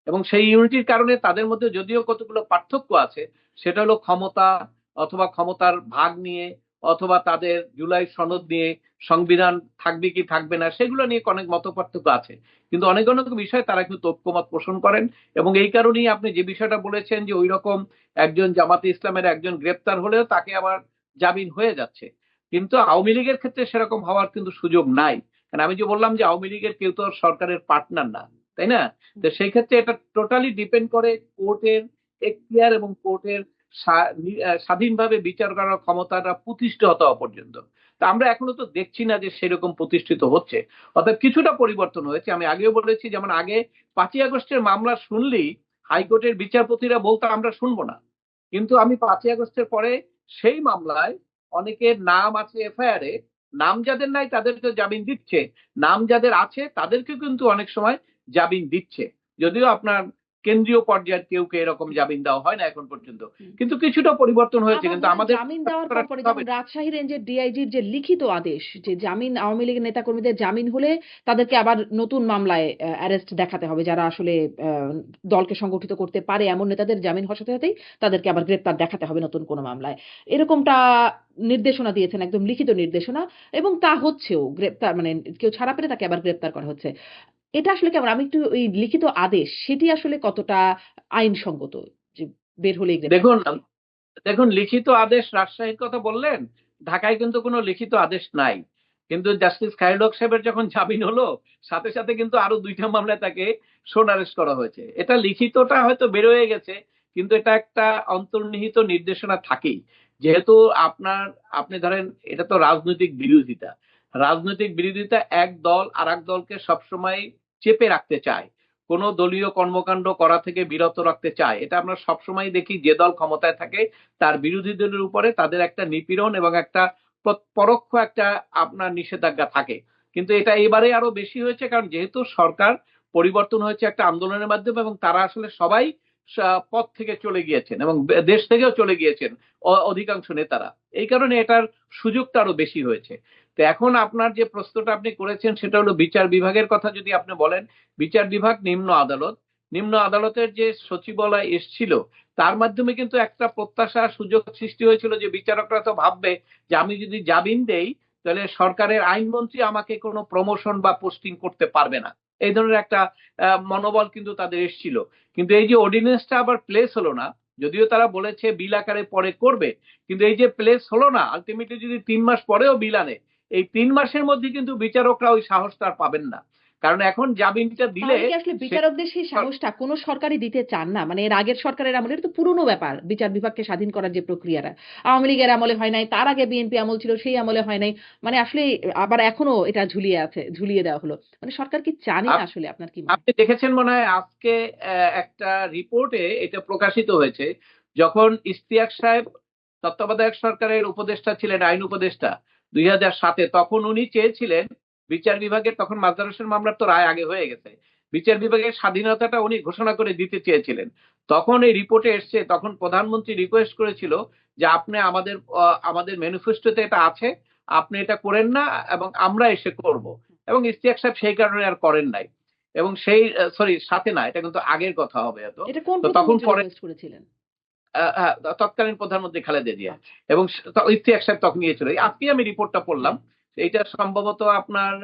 এবং সেই ইউনিটির কারণে তাদের মধ্যে যদিও কতগুলো পার্থক্য আছে, সেটা হলো ক্ষমতা অথবা ক্ষমতার ভাগ নিয়ে, অথবা তাদের জুলাই সনদ নিয়ে, সংবিধান থাকবে কি থাকবে না সেগুলো নিয়ে অনেক মত পার্থক্য আছে, কিন্তু অনেক অনেক বিষয়ে তারা কিন্তু ঐক্যমত পোষণ করেন। এবং এই কারণেই আপনি যে বিষয়টা বলেছেন যে ওই রকম একজন জামাতে ইসলামের একজন গ্রেপ্তার হলেও তাকে আবার জামিন হয়ে যাচ্ছে, কিন্তু আওয়ামী লীগের ক্ষেত্রে সেরকম হওয়ার কিন্তু সুযোগ নাই। কারণ আমি যে বললাম যে আওয়ামী লীগের কেউ তো সরকারের পার্টনার না, তাই না? তো সেই ক্ষেত্রে এটা টোটালি ডিপেন্ড করে কোর্টের এখতিয়ার এবং কোর্টের স্বাধীনভাবে বিচার করার ক্ষমতাটা প্রতিষ্ঠিত হওয়া পর্যন্ত। তা আমরা এখনো তো দেখছি না যে সেরকম প্রতিষ্ঠিত হচ্ছে। অর্থাৎ কিছুটা পরিবর্তন হয়েছে। আমি আগেও বলেছি, যেমন আগে 5ই আগস্টের মামলা শুনলেই হাইকোর্টের বিচারপতিরা বলতো আমরা শুনবো না, কিন্তু আমি 5ই আগস্টের পরে সেই মামলায় অনেকের নাম আছে এফআইআর এ, নাম যাদের নাই তাদেরকে জামিন দিচ্ছে, নাম যাদের আছে তাদেরকে কিন্তু অনেক সময় জামিন দিচ্ছে, যদিও আপনার কেন্দ্রীয় পর্যায়ের কেউ এরকম জামিন দেওয়া হয় না এখন পর্যন্ত, কিন্তু কিছুটা পরিবর্তন হয়েছে। আবার কিন্তু ধরেন আমাদের জামিন দেওয়ার পরে যেমন রাজশাহী রেঞ্জের ডিআইজির যে লিখিত আদেশ যে জামিন আওয়ামী লীগের নেতাকর্মীদের জামিন হলে তাদেরকে আবার নতুন মামলায় অ্যারেস্ট দেখাতে হবে, যারা আসলে দলকে সংগঠিত করতে পারে এমন নেতাদের জামিন হওয়ার সাথে সাথেই তাদেরকে আবার গ্রেপ্তার দেখাতে হবে নতুন কোনো মামলায়, এরকমটা নির্দেশনা দিয়েছেন, একদম লিখিত নির্দেশনা, এবং তা হচ্ছেও, গ্রেপ্তার মানে কেউ ছাড়া পেলে তাকে আবার গ্রেপ্তার করা হচ্ছে। এটা আসলে কেমন, আমি একটু ওই লিখিত আদেশ সেটি আসলে কতটা আইনসঙ্গত যে বের হলেই গ্রেপ্তার? দেখুন, দেখুন লিখিত আদেশ রাজশাহীর কথা বললেন, ঢাকায় কিন্তু কোনো লিখিত আদেশ নাই, কিন্তু জাস্টিস খায়রুল হক সাহেবের যখন জামিন হলো সাথে সাথে কিন্তু আরো 2টা মামলায় তাকে সোন অ্যারেস্ট করা হয়েছে। এটা লিখিতটা হয়তো বের হয়ে গেছে, কিন্তু এটা একটা অন্তর্নিহিত নির্দেশনা থাকেই, যেহেতু আপনি ধরেন এটা তো রাজনৈতিক বিরোধিতা, রাজনৈতিক বিরোধিতা এক দল আর এক দলকে সবসময় চেপে রাখতে চায়, কোন দলীয় কর্মকাণ্ড করা থেকে বিরত রাখতে চায়। এটা আমরা সবসময় দেখি, যে দল ক্ষমতায় থাকে তার বিরোধী দলের উপরে তাদের একটা নিপীড়ন এবং একটা পরোক্ষ একটা আপনার নিষেধাজ্ঞা থাকে। কিন্তু এটা এবারে আরো বেশি হয়েছে, কারণ যেহেতু সরকার পরিবর্তন হয়েছে একটা আন্দোলনের মাধ্যমে, এবং তারা আসলে সবাই পদ থেকে চলে গিয়েছেন এবং দেশ থেকেও চলে গিয়েছেন অধিকাংশ নেতারা, এই কারণে এটার সুযোগটা আরো বেশি হয়েছে। তো এখন আপনার যে প্রশ্নটা আপনি করেছেন সেটা হলো বিচার বিভাগের কথা যদি আপনি বলেন, বিচার বিভাগ নিম্ন আদালত, নিম্ন আদালতের যে সচিবালয় এসছিল তার মাধ্যমে কিন্তু একটা প্রত্যাশা সুযোগ সৃষ্টি হয়েছিল যে বিচারকরা তো ভাববে যে আমি যদি জামিন দেই তাহলে সরকারের আইনমন্ত্রী আমাকে কোনো প্রমোশন বা পোস্টিং করতে পারবে না, এই ধরনের একটা মনোবল কিন্তু তাদের এসছিল। কিন্তু এই যে অর্ডিন্যান্সটা আবার প্লেস হলো না, যদিও তারা বলেছে বিল আকারে পরে করবে, কিন্তু এই যে প্লেস হলো না, আলটিমেটলি যদি 3 মাস পরেও বিল আনে, এই 3 মাসের মধ্যে কিন্তু বিচারকরা ওই সাহসটা আর পাবেন না, কারণ এখন জামিনটা দিলে তাহলে কি আসলে বিচারকদের সেই সাহসটা কোন সরকারই দিতে চান না? মানে এর আগের সরকারের আমলে, এটা তো পুরনো ব্যাপার, বিচার বিভাগকে স্বাধীন করার যে প্রক্রিয়াটা আওয়ামী লীগের আমলে হয় নাই, তার আগে বিএনপি আমল ছিল সেই আমলে হয় নাই, মানে আসলে আবার এখনো এটা ঝুলিয়ে আছে, ঝুলিয়ে দেওয়া হলো, মানে সরকার কি জানি না আসলে, আপনার কি মনে হয়? আপনি দেখেছেন মনে হয় আজকে একটা রিপোর্টে এটা প্রকাশিত হয়েছে, যখন ইশতিয়াক সাহেব তত্ত্বাবধায়ক সরকারের উপদেষ্টা ছিলেন, আইন উপদেষ্টা 2007-এ, তখন উনি চেয়েছিলেন বিচার বিভাগের, তখন মাজহার হোসেন মামলার তো রায় আগে হয়ে গেছে, বিচার বিভাগের স্বাধীনতাটা উনি ঘোষণা করে দিতে চেয়েছিলেন। তখন এই রিপোর্টে এসছে, তখন প্রধানমন্ত্রী রিকোয়েস্ট করেছিল যে আপনি আমাদের ম্যানিফেস্টোতে এটা আছে, আপনি এটা করেন না এবং আমরা এসে করব, এবং ইশতিয়াক সাহেব সেই কারণে আর করেন নাই। এবং সেই সরি সাথে না, এটা কিন্তু আগের কথা হবে এত। এটা কোন তো তখন প্রধানমন্ত্রী পরে রিকোয়েস্ট করেছিলেন? তৎকালীন প্রধানমন্ত্রী খালেদা জিয়া, আচ্ছা। এবং ইফতিয়াক সাহেব তখন নিয়েছিল। আজকে আমি রিপোর্টটা পড়লাম, এটা সম্ভবত আপনার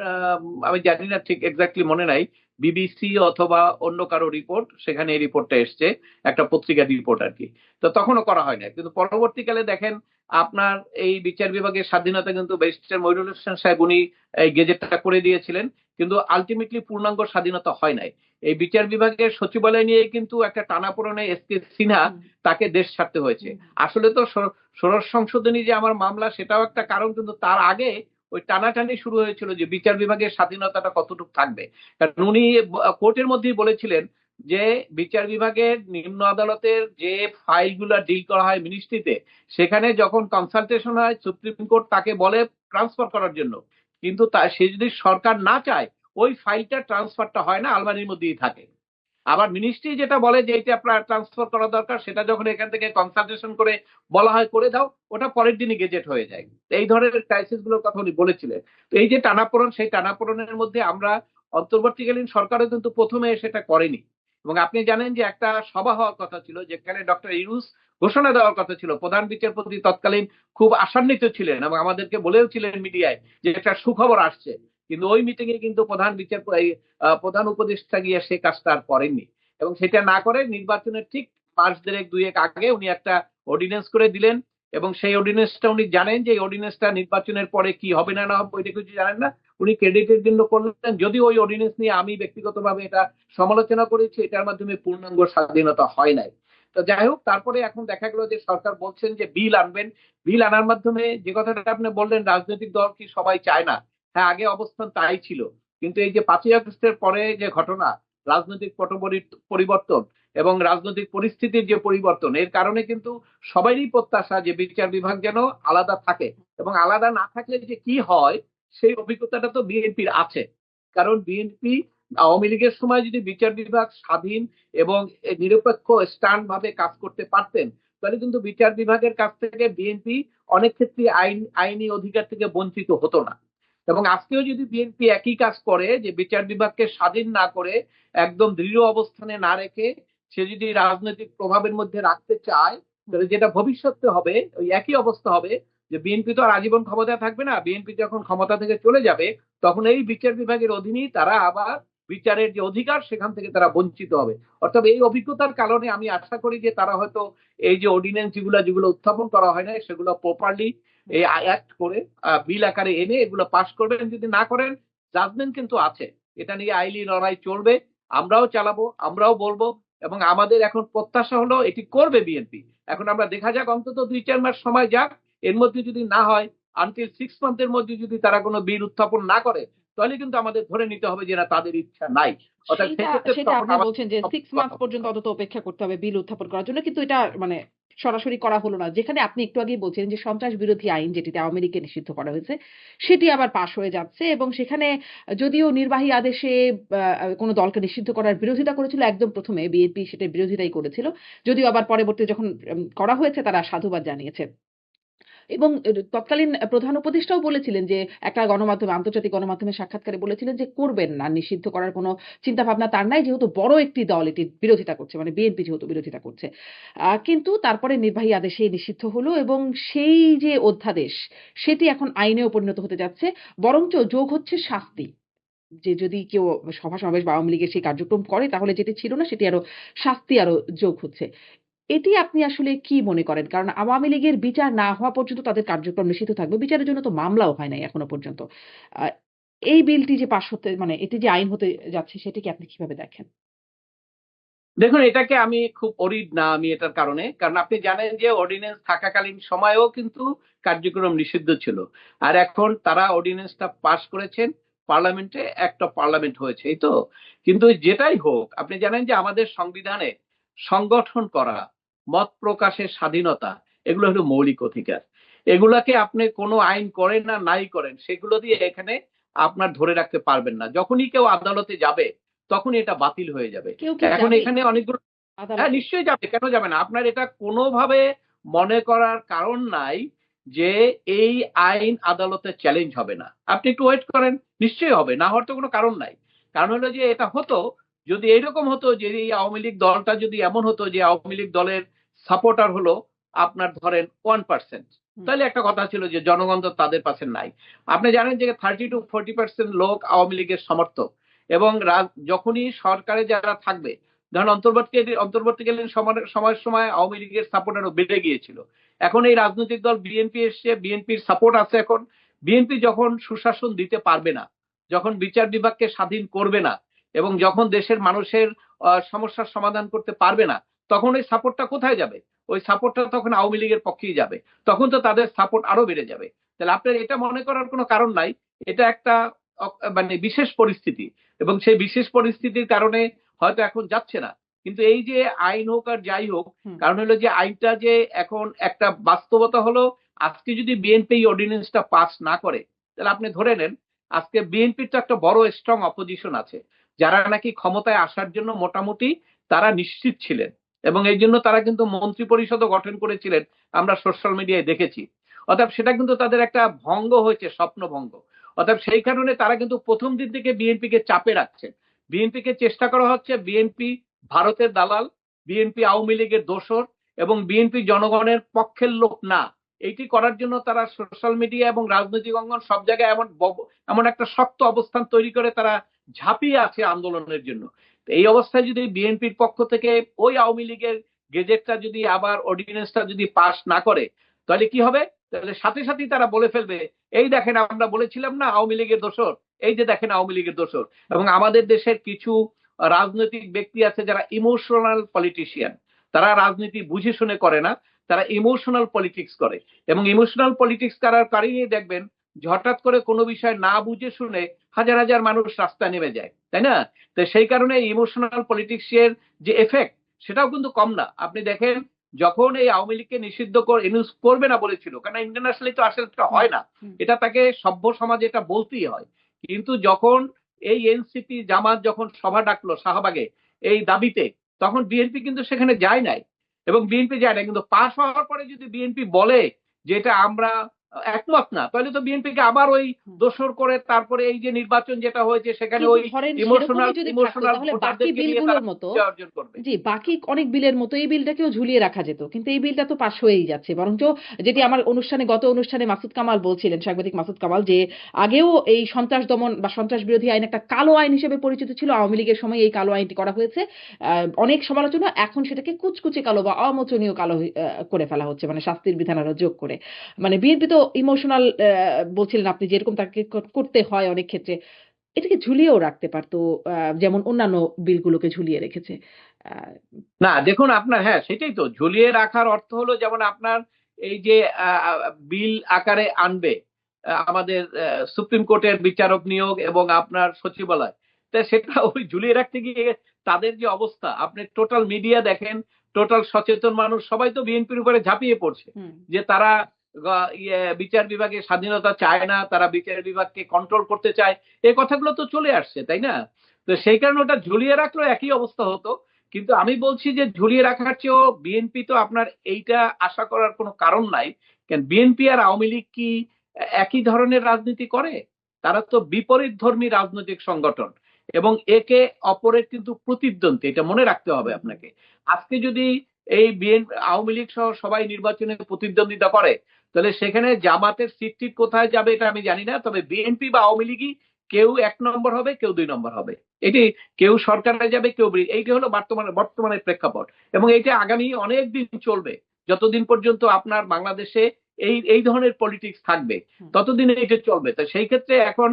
আমি জানি না ঠিক এক্স্যাক্টলি মনে নাই, বিবিসি অথবা অন্য কারো রিপোর্ট, সেখানে এই রিপোর্টটা এসছে, একটা পত্রিকার রিপোর্ট আর কি। তো তখনও করা হয় না, কিন্তু পরবর্তীকালে দেখেন আপনার এই বিচার বিভাগের স্বাধীনতা কিন্তু ব্যারিস্টার মইনুল হোসেন সাহেব উনি এই গেজেটটা করে দিয়েছিলেন, কিন্তু আলটিমেটলি পূর্ণাঙ্গ স্বাধীনতা হয় নাই। এই বিচার বিভাগের সচিবালয় নিয়ে কিন্তু একটা টানাপোড়েনে এস কে সিনহা তাকে দেশ ছাড়তে হয়েছে। আসলে তো ষোড়শ সংশোধনী যে আমার মামলা, সেটাও একটা কারণ, কিন্তু তার আগে ওই টানাটানি শুরু হয়েছিল যে বিচার বিভাগের স্বাধীনতাটা কতটুকু থাকবে, কারণ উনি কোর্টের মধ্যেই বলেছিলেন যে বিচার বিভাগের নিম্ন আদালতের যে ফাইলগুলো ডিল করা হয় মিনিস্ট্রিতে, সেখানে যখন কনসালটেশন হয় সুপ্রিম কোর্ট তাকে বলে ট্রান্সফার করার জন্য, কিন্তু সে যদি সরকার না চায় ওই ফাইলটা ট্রান্সফারটা হয় না, আলমারির মধ্যেই থাকে। আবার মিনিস্ট্রি যেটা বলে যে এটা আপনার ট্রান্সফার করা দরকার, সেটা যখন এখান থেকে কনসালটেশন করে বলা হয় করে দাও, ওটা পরের দিনই গেজেট হয়ে যায়। এই ধরনের ক্রাইসিস গুলোর কথা উনি বলেছিলেন। তো এই যে টানাপোড়েন, সেই টানাপোড়েনের মধ্যে আমরা অন্তর্বর্তীকালীন সরকারও কিন্তু প্রথমে সেটা করেনি। এবং আপনি জানেন যে একটা সভা হওয়ার কথা ছিল যেখানে ডক্টর ইউনূস ঘোষণা দেওয়ার কথা ছিল। প্রধান বিচারপতি তৎকালীন খুব আশান্বিত ছিলেন এবং আমাদেরকে বলেও ছিলেন মিডিয়ায় যে একটা সুখবর আসছে, কিন্তু ওই মিটিং এ কিন্তু প্রধান উপদেষ্টা গিয়ে সে কাজটা আর করেননি। এবং সেটা না করে নির্বাচনের ঠিক মাস দেড়েক দুয়েক আগে উনি একটা অর্ডিন্যান্স করে দিলেন। এবং সেই অর্ডিন্যান্সটা উনি জানেন যে এই অর্ডিন্যান্সটা নির্বাচনের পরে কি হবে না না হবে ওইটা কিছু জানেন না, উনি ক্রেডিটের জন্য করলেন। যদি ওই অর্ডিন্যান্স নিয়ে আমি ব্যক্তিগতভাবে এটা সমালোচনা করেছি, এটার মাধ্যমে পূর্ণাঙ্গ স্বাধীনতা হয় নাই। তো যাই হোক, তারপরে এখন দেখা গেল যে সরকার বলছেন যে বিল আনবেন। বিল আনার মাধ্যমে যে কথাটা আপনি বললেন, রাজনৈতিক দল কি সবাই চায় না? হ্যাঁ, আগে অবস্থান তাই ছিল, কিন্তু এই যে 5ই আগস্টের পরে যে ঘটনা, রাজনৈতিক পট পরিবর্তন এবং রাজনৈতিক পরিস্থিতির যে পরিবর্তন, এর কারণে কিন্তু সবারই প্রত্যাশা যে বিচার বিভাগ যেন আলাদা থাকে। এবং আলাদা না থাকলে যে কি হয় সেই অভিজ্ঞতাটা তো বিএনপির আছে। কারণ বিএনপি আওয়ামী লীগের সময় যদি বিচার বিভাগ স্বাধীন এবং নিরপেক্ষ স্ট্যান্ড ভাবে কাজ করতে পারতেন, তাহলে কিন্তু বিচার বিভাগের কাছ থেকে বিএনপি অনেক ক্ষেত্রে আইনি অধিকার থেকে বঞ্চিত হতো না। এবং আজকেও যদি বিএনপি একই কাজ করে, যে বিচার বিভাগকে স্বাধীন না করে একদম দৃঢ় অবস্থানে না রেখে সে যদি রাজনৈতিক প্রভাবের মধ্যে রাখতে চায়, তাহলে যেটা ভবিষ্যতে হবে ওই একই অবস্থা হবে, যে বিএনপি তো আর আজীবন ক্ষমতায় থাকবে না। বিএনপি যখন ক্ষমতা থেকে চলে যাবে, তখন এই বিচার বিভাগের অধীনেই তারা আবার বিচারের যে অধিকার সেখান থেকে তারা বঞ্চিত হবে। অর্থাৎ এই অভিজ্ঞতার কারণে আমি আশা করি যে তারা হয়তো এই যে অর্ডিন্যান্স যেগুলো উত্থাপন করা হয় না, সেগুলো প্রপারলি এই অ্যাক্ট করে বিল আকারে এনে এগুলো পাশ করবেন। যদি না করেন, জাজমেন্ট কিন্তু আছে, এটা নিয়ে আইনি লড়াই চলবে, আমরাও চালাবো, আমরাও বলবো। এবং আমাদের এখন প্রত্যাশা হলো এটি করবে বিএনপি। এখন আমরা দেখা যাক, অন্তত 2-4 মাস সময় যাক, এর মধ্যে যদি না হয়, আনটিল 6 মান্থের মধ্যে যদি তারা কোনো বিল উত্থাপন না করে, তাহলে কিন্তু আমাদের ধরে নিতে হবে যে না, তাদের ইচ্ছা নাই। অর্থাৎ সেটা সেক্ষেত্রে সেটা তখন আপনি আমাদের বলছেন যে 6 মান্থ পর্যন্ত অন্তত অপেক্ষা করতে হবে বিল উত্থাপন করার জন্য, কিন্তু এটা মানে সরাসরি করা হলো না। যেখানে আপনি একটু আগেই বলছিলেন যে সন্ত্রাস বিরোধী আইন যেটিতে আওয়ামী লীগকে নিষিদ্ধ করা হয়েছে, সেটি আবার পাশ হয়ে যাচ্ছে এবং সেখানে যদিও নির্বাহী আদেশে কোনো দলকে নিষিদ্ধ করার বিরোধিতা করেছিল একদম ১ম এ বিএনপি সেটার বিরোধিতাই করেছিল। যদিও আবার পরবর্তীতে যখন করা হয়েছে তারা সাধুবাদ জানিয়েছে। এবং তৎকালীন প্রধান উপদেষ্টাও বলেছিলেন যে একটা গণমাধ্যমে, আন্তর্জাতিক গণমাধ্যমে সাক্ষাৎকারে বলেছিলেন যে করবেন না, নিষিদ্ধ করার কোনো চিন্তাভাবনা তার নাই, যেহেতু বড় একটি দল এটির বিরোধিতা করছে, মানে বিএনপি যেহেতু বিরোধিতা করছে। কিন্তু তারপরে নির্বাহী আদেশে নিষিদ্ধ হলো এবং সেই যে অধ্যাদেশ সেটি এখন আইনেও পরিণত হতে যাচ্ছে। বরঞ্চ যোগ হচ্ছে শাস্তি। যে যদি কেউ সভা সমাবেশ বা আওয়ামী লীগের সেই কার্যক্রম করে তাহলে যেটি ছিল না সেটি আরো শাস্তি আরো যোগ হচ্ছে। এটি আপনি আসলে কি মনে করেন? কারণ আওয়ামী লীগের বিচার না হওয়া পর্যন্ত তাদের কার্যক্রম নিষিদ্ধ থাকবে। বিচারের জন্য তো মামলাও হয় নাই এখনো পর্যন্ত। আ এই বিলটি যে পাস হতে মানে এটি যে আইন হতে যাচ্ছে সেটিকে আপনি কিভাবে দেখেন? দেখুন, এটাকে আমি খুব অরিড না আমি এটার কারণে। কারণ আপনি জানেন যে অর্ডিন্যান্স থাকাকালীন সময়েও কিন্তু কার্যক্রম নিষিদ্ধ ছিল। আর এখন তারা অর্ডিন্যান্সটা পাস করেছেন, পার্লামেন্টে একটা পার্লামেন্ট হয়েছে, এই তো। কিন্তু যেটাই হোক, আপনি জানেন যে আমাদের সংবিধানে সংগঠন করা, মত প্রকাশের স্বাধীনতা, এগুলো হলো মৌলিক অধিকার। এগুলাকে আপনি কোনো আইন করেন না নাই করেন, সেগুলো দিয়ে এখানে আপনার ধরে রাখতে পারবেন না। যখনই কেউ আদালতে যাবে, তখনই এটা বাতিল হয়ে যাবে। কেউ কি এখন যাবে এখানে অনেকগুলো, হ্যাঁ আদালতে? নিশ্চয়ই যাবে, কেন যাবে না? আপনার এটা কোনোভাবে মনে করার কারণ নাই যে এই আইন আদালতে চ্যালেঞ্জ হবে না। আপনি একটু ওয়েট করেন, নিশ্চয়ই হবে, না হওয়ার তো কোনো কারণ নাই। কারণ হলো যে এটা হতো যদি এইরকম হতো যে এই আওয়ামী লীগ দলটা যদি এমন হতো যে আওয়ামী লীগ দলের সাপোর্টার হলো আপনার ধরেন 1%, হুম। তাহলে একটা কথা ছিল যে জনগণ তো তাদের পাশে নাই। আপনি জানেন যে 30-40% লোক আওয়ামী লীগের সমর্থক। এবং যখনই সরকারে যারা থাকবে, ধরেন অন্তর্বর্তীকালীন সময়ের সময় আওয়ামী লীগের সাপোর্ট আরো বেড়ে গিয়েছিল। এখন এই রাজনৈতিক দল বিএনপি এসছে, বিএনপির সাপোর্ট আছে এখন। বিএনপি যখন সুশাসন দিতে পারবে না, যখন বিচার বিভাগকে স্বাধীন করবে না, এবং যখন দেশের মানুষের সমস্যার সমাধান করতে পারবে না, তখন ওই সাপোর্টটা কোথায় যাবে? ওই সাপোর্টটা তখন আওয়ামী লীগের পক্ষেই যাবে। তখন তো তাদের সাপোর্ট আরো বেড়ে যাবে। তাহলে আপনার এটা মনে করার কোনো কারণ নাই। এটা একটা মানে বিশেষ পরিস্থিতি, এবং সেই বিশেষ পরিস্থিতির কারণে হয়তো এখন যাচ্ছে না। কিন্তু এই যে আইন হোক আর যাই হোক, হুম। কারণ হলো যে আইনটা যে এখন একটা বাস্তবতা হলো, আজকে যদি বিএনপি এই অর্ডিন্যান্সটা পাস না করে, তাহলে আপনি ধরে নেন আজকে বিএনপির তো একটা বড় স্ট্রং অপোজিশন আছে, যারা নাকি ক্ষমতায় আসার জন্য মোটামুটি তারা নিশ্চিত ছিলেন, এবং এই জন্য তারা কিন্তু মন্ত্রী পরিষদও গঠন করেছিলেন, আমরা সোশ্যাল মিডিয়ায় দেখেছি। অর্থাৎ সেটা কিন্তু তাদের একটা ভঙ্গ হয়েছে, স্বপ্ন ভঙ্গ। অর্থাৎ সেই কারণে তারা কিন্তু প্রথম দিন থেকে বিএনপিকে চাপে রাখছেন। বিএনপিকে চেষ্টা করা হচ্ছে বিএনপি ভারতের দালাল, বিএনপি আওয়ামী লীগের দোসর, এবং বিএনপি জনগণের পক্ষের লোক না, এইটি করার জন্য তারা সোশ্যাল মিডিয়া এবং রাজনৈতিক অঙ্গন সব জায়গায় এমন একটা শক্ত অবস্থান তৈরি করে তারা ঝাঁপিয়ে আছে আন্দোলনের জন্য। এই অবস্থায় যদি বিএনপির পক্ষ থেকে ওই আওয়ামী লীগের গেজেটটা যদি আবার অর্ডিন্যান্সটা যদি পাস না করে, তাহলে কি হবে? তাহলে সাথে সাথেই তারা বলে ফেলবে, এই দেখেন আমরা বলেছিলাম না আওয়ামী লীগের দোসর, এই যে দেখেন আওয়ামী লীগের দোসর। এবং আমাদের দেশের কিছু রাজনৈতিক ব্যক্তি আছে যারা ইমোশনাল পলিটিশিয়ান, তারা রাজনীতি বুঝে শুনে করে না, তারা ইমোশনাল পলিটিক্স করে। এবং ইমোশনাল পলিটিক্স করার কারণেই দেখবেন হঠাৎ করে কোনো বিষয় না বুঝে শুনে হাজার হাজার মানুষ রাস্তায় নেমে যায়, তাই না? তো সেই কারণে ইমোশনাল পলিটিক্সের যে এফেক্ট, সেটাও কিন্তু কম না। আপনি দেখেন যখন এই আওয়ামী লীগকে নিষিদ্ধ করবে না বলেছিল, কারণ ইন্টারন্যাশনালি তো আসলে এটা হয় না, এটা তাকে সভ্য সমাজে এটা বলতেই হয়। কিন্তু যখন এই এনসিপি জামাত যখন সভা ডাকলো শাহবাগে এই দাবিতে, তখন বিএনপি কিন্তু সেখানে যায় নাই, এবং বিএনপি যায় না। কিন্তু পাশ হওয়ার পরে যদি বিএনপি বলে যে এটা আমরা একমত না, তাহলে তো বিএনপিকে আবার ওই দোসর করে তারপরে এই যে নির্বাচন যেটা হয়েছে সেখানে কিন্তু ওই ধরেন ইমোশনাল সেরকমই যদি থাকতো ইমোশনাল তাহলে বাকি ভোটারদেরকে নিয়ে তারা বিলগুলোর মতো, বিজয় অর্জন করবে। জি, বাকি অনেক বিলের মতো এই বিলটাকেও ঝুলিয়ে রাখা যেত, কিন্তু এই বিলটা তো পাশ হয়েই যাচ্ছে। বরঞ্চ যেটি আমার গত অনুষ্ঠানে মাসুদ কামাল বলছিলেন, সাংবাদিক মাসুদ কামাল, যে আগেও এই সন্ত্রাস দমন বা সন্ত্রাস বিরোধী আইন একটা কালো আইন হিসেবে পরিচিত ছিল, আওয়ামী লীগের সময় এই কালো আইনটি করা হয়েছে, অনেক সমালোচনা, এখন সেটাকে কুচকুচে কালো বা অমোচনীয় কালো করে ফেলা হচ্ছে, মানে শাস্তির বিধান আরো যোগ করে। মানে বিএনপি তো ইমোশনাল বলছিলেন আপনি, যেরকম তাকে করতে হয় অনেক ক্ষেত্রে, এটাকে ঝুলিয়েও রাখতে পারতো, যেমন অন্যান্য বিলগুলোকে ঝুলিয়ে রেখেছে। আহ, না দেখুন আপনার, হ্যাঁ সেটাই তো, ঝুলিয়ে রাখার অর্থ হলো যেমন আপনার এই যে বিল আকারে আনবে আমাদের সুপ্রিম কোর্টের বিচারক নিয়োগ এবং আপনার সচিবালয়, তা সেটা ওই ঝুলিয়ে রাখতে গিয়ে তাদের যে অবস্থা, আপনি টোটাল মিডিয়া দেখেন, টোটাল সচেতন মানুষ সবাই তো বিএনপির উপরে ঝাঁপিয়ে পড়ছে, হুম। যে তারা বিচার বিভাগের স্বাধীনতা চায় না, তারা বিচার বিভাগকে কন্ট্রোল করতে চায়, এই কথাগুলো তো চলে আসছে, তাই না? তো সেই কারণে ওটা ঝুলিয়ে রাখলেও একই অবস্থা হতো। কিন্তু আমি বলছি যে ঝুলিয়ে রাখার চেয়েও বিএনপি তো আপনার এইটা আশা করার কোনো কারণ নাই। কেন বিএনপি আর আওয়ামী লীগ কি একই ধরনের রাজনীতি করে? তারা তো বিপরীত ধর্মী রাজনৈতিক সংগঠন, এবং একে অপরের কিন্তু প্রতিদ্বন্দ্বী, এটা মনে রাখতে হবে আপনাকে। আজকে যদি এই আওয়ামী লীগ সহ সবাই নির্বাচনে প্রতিদ্বন্দ্বিতা করে, তাহলে সেখানে জামাতের সিট টিট কোথায় যাবে এটা আমি জানি না, তবে বিএনপি বা আওয়ামী লীগই কেউ 1 নম্বর হবে, কেউ 2 নম্বর হবে। এটি কেউ সরকারে যাবে, কেউ এইটি হলো বর্তমানের প্রেক্ষাপট, এবং এইটা আগামী অনেক দিন চলবে। যতদিন পর্যন্ত আপনার বাংলাদেশে এই এই ধরনের পলিটিক্স থাকবে, ততদিন এটা চলবে। তো সেই ক্ষেত্রে এখন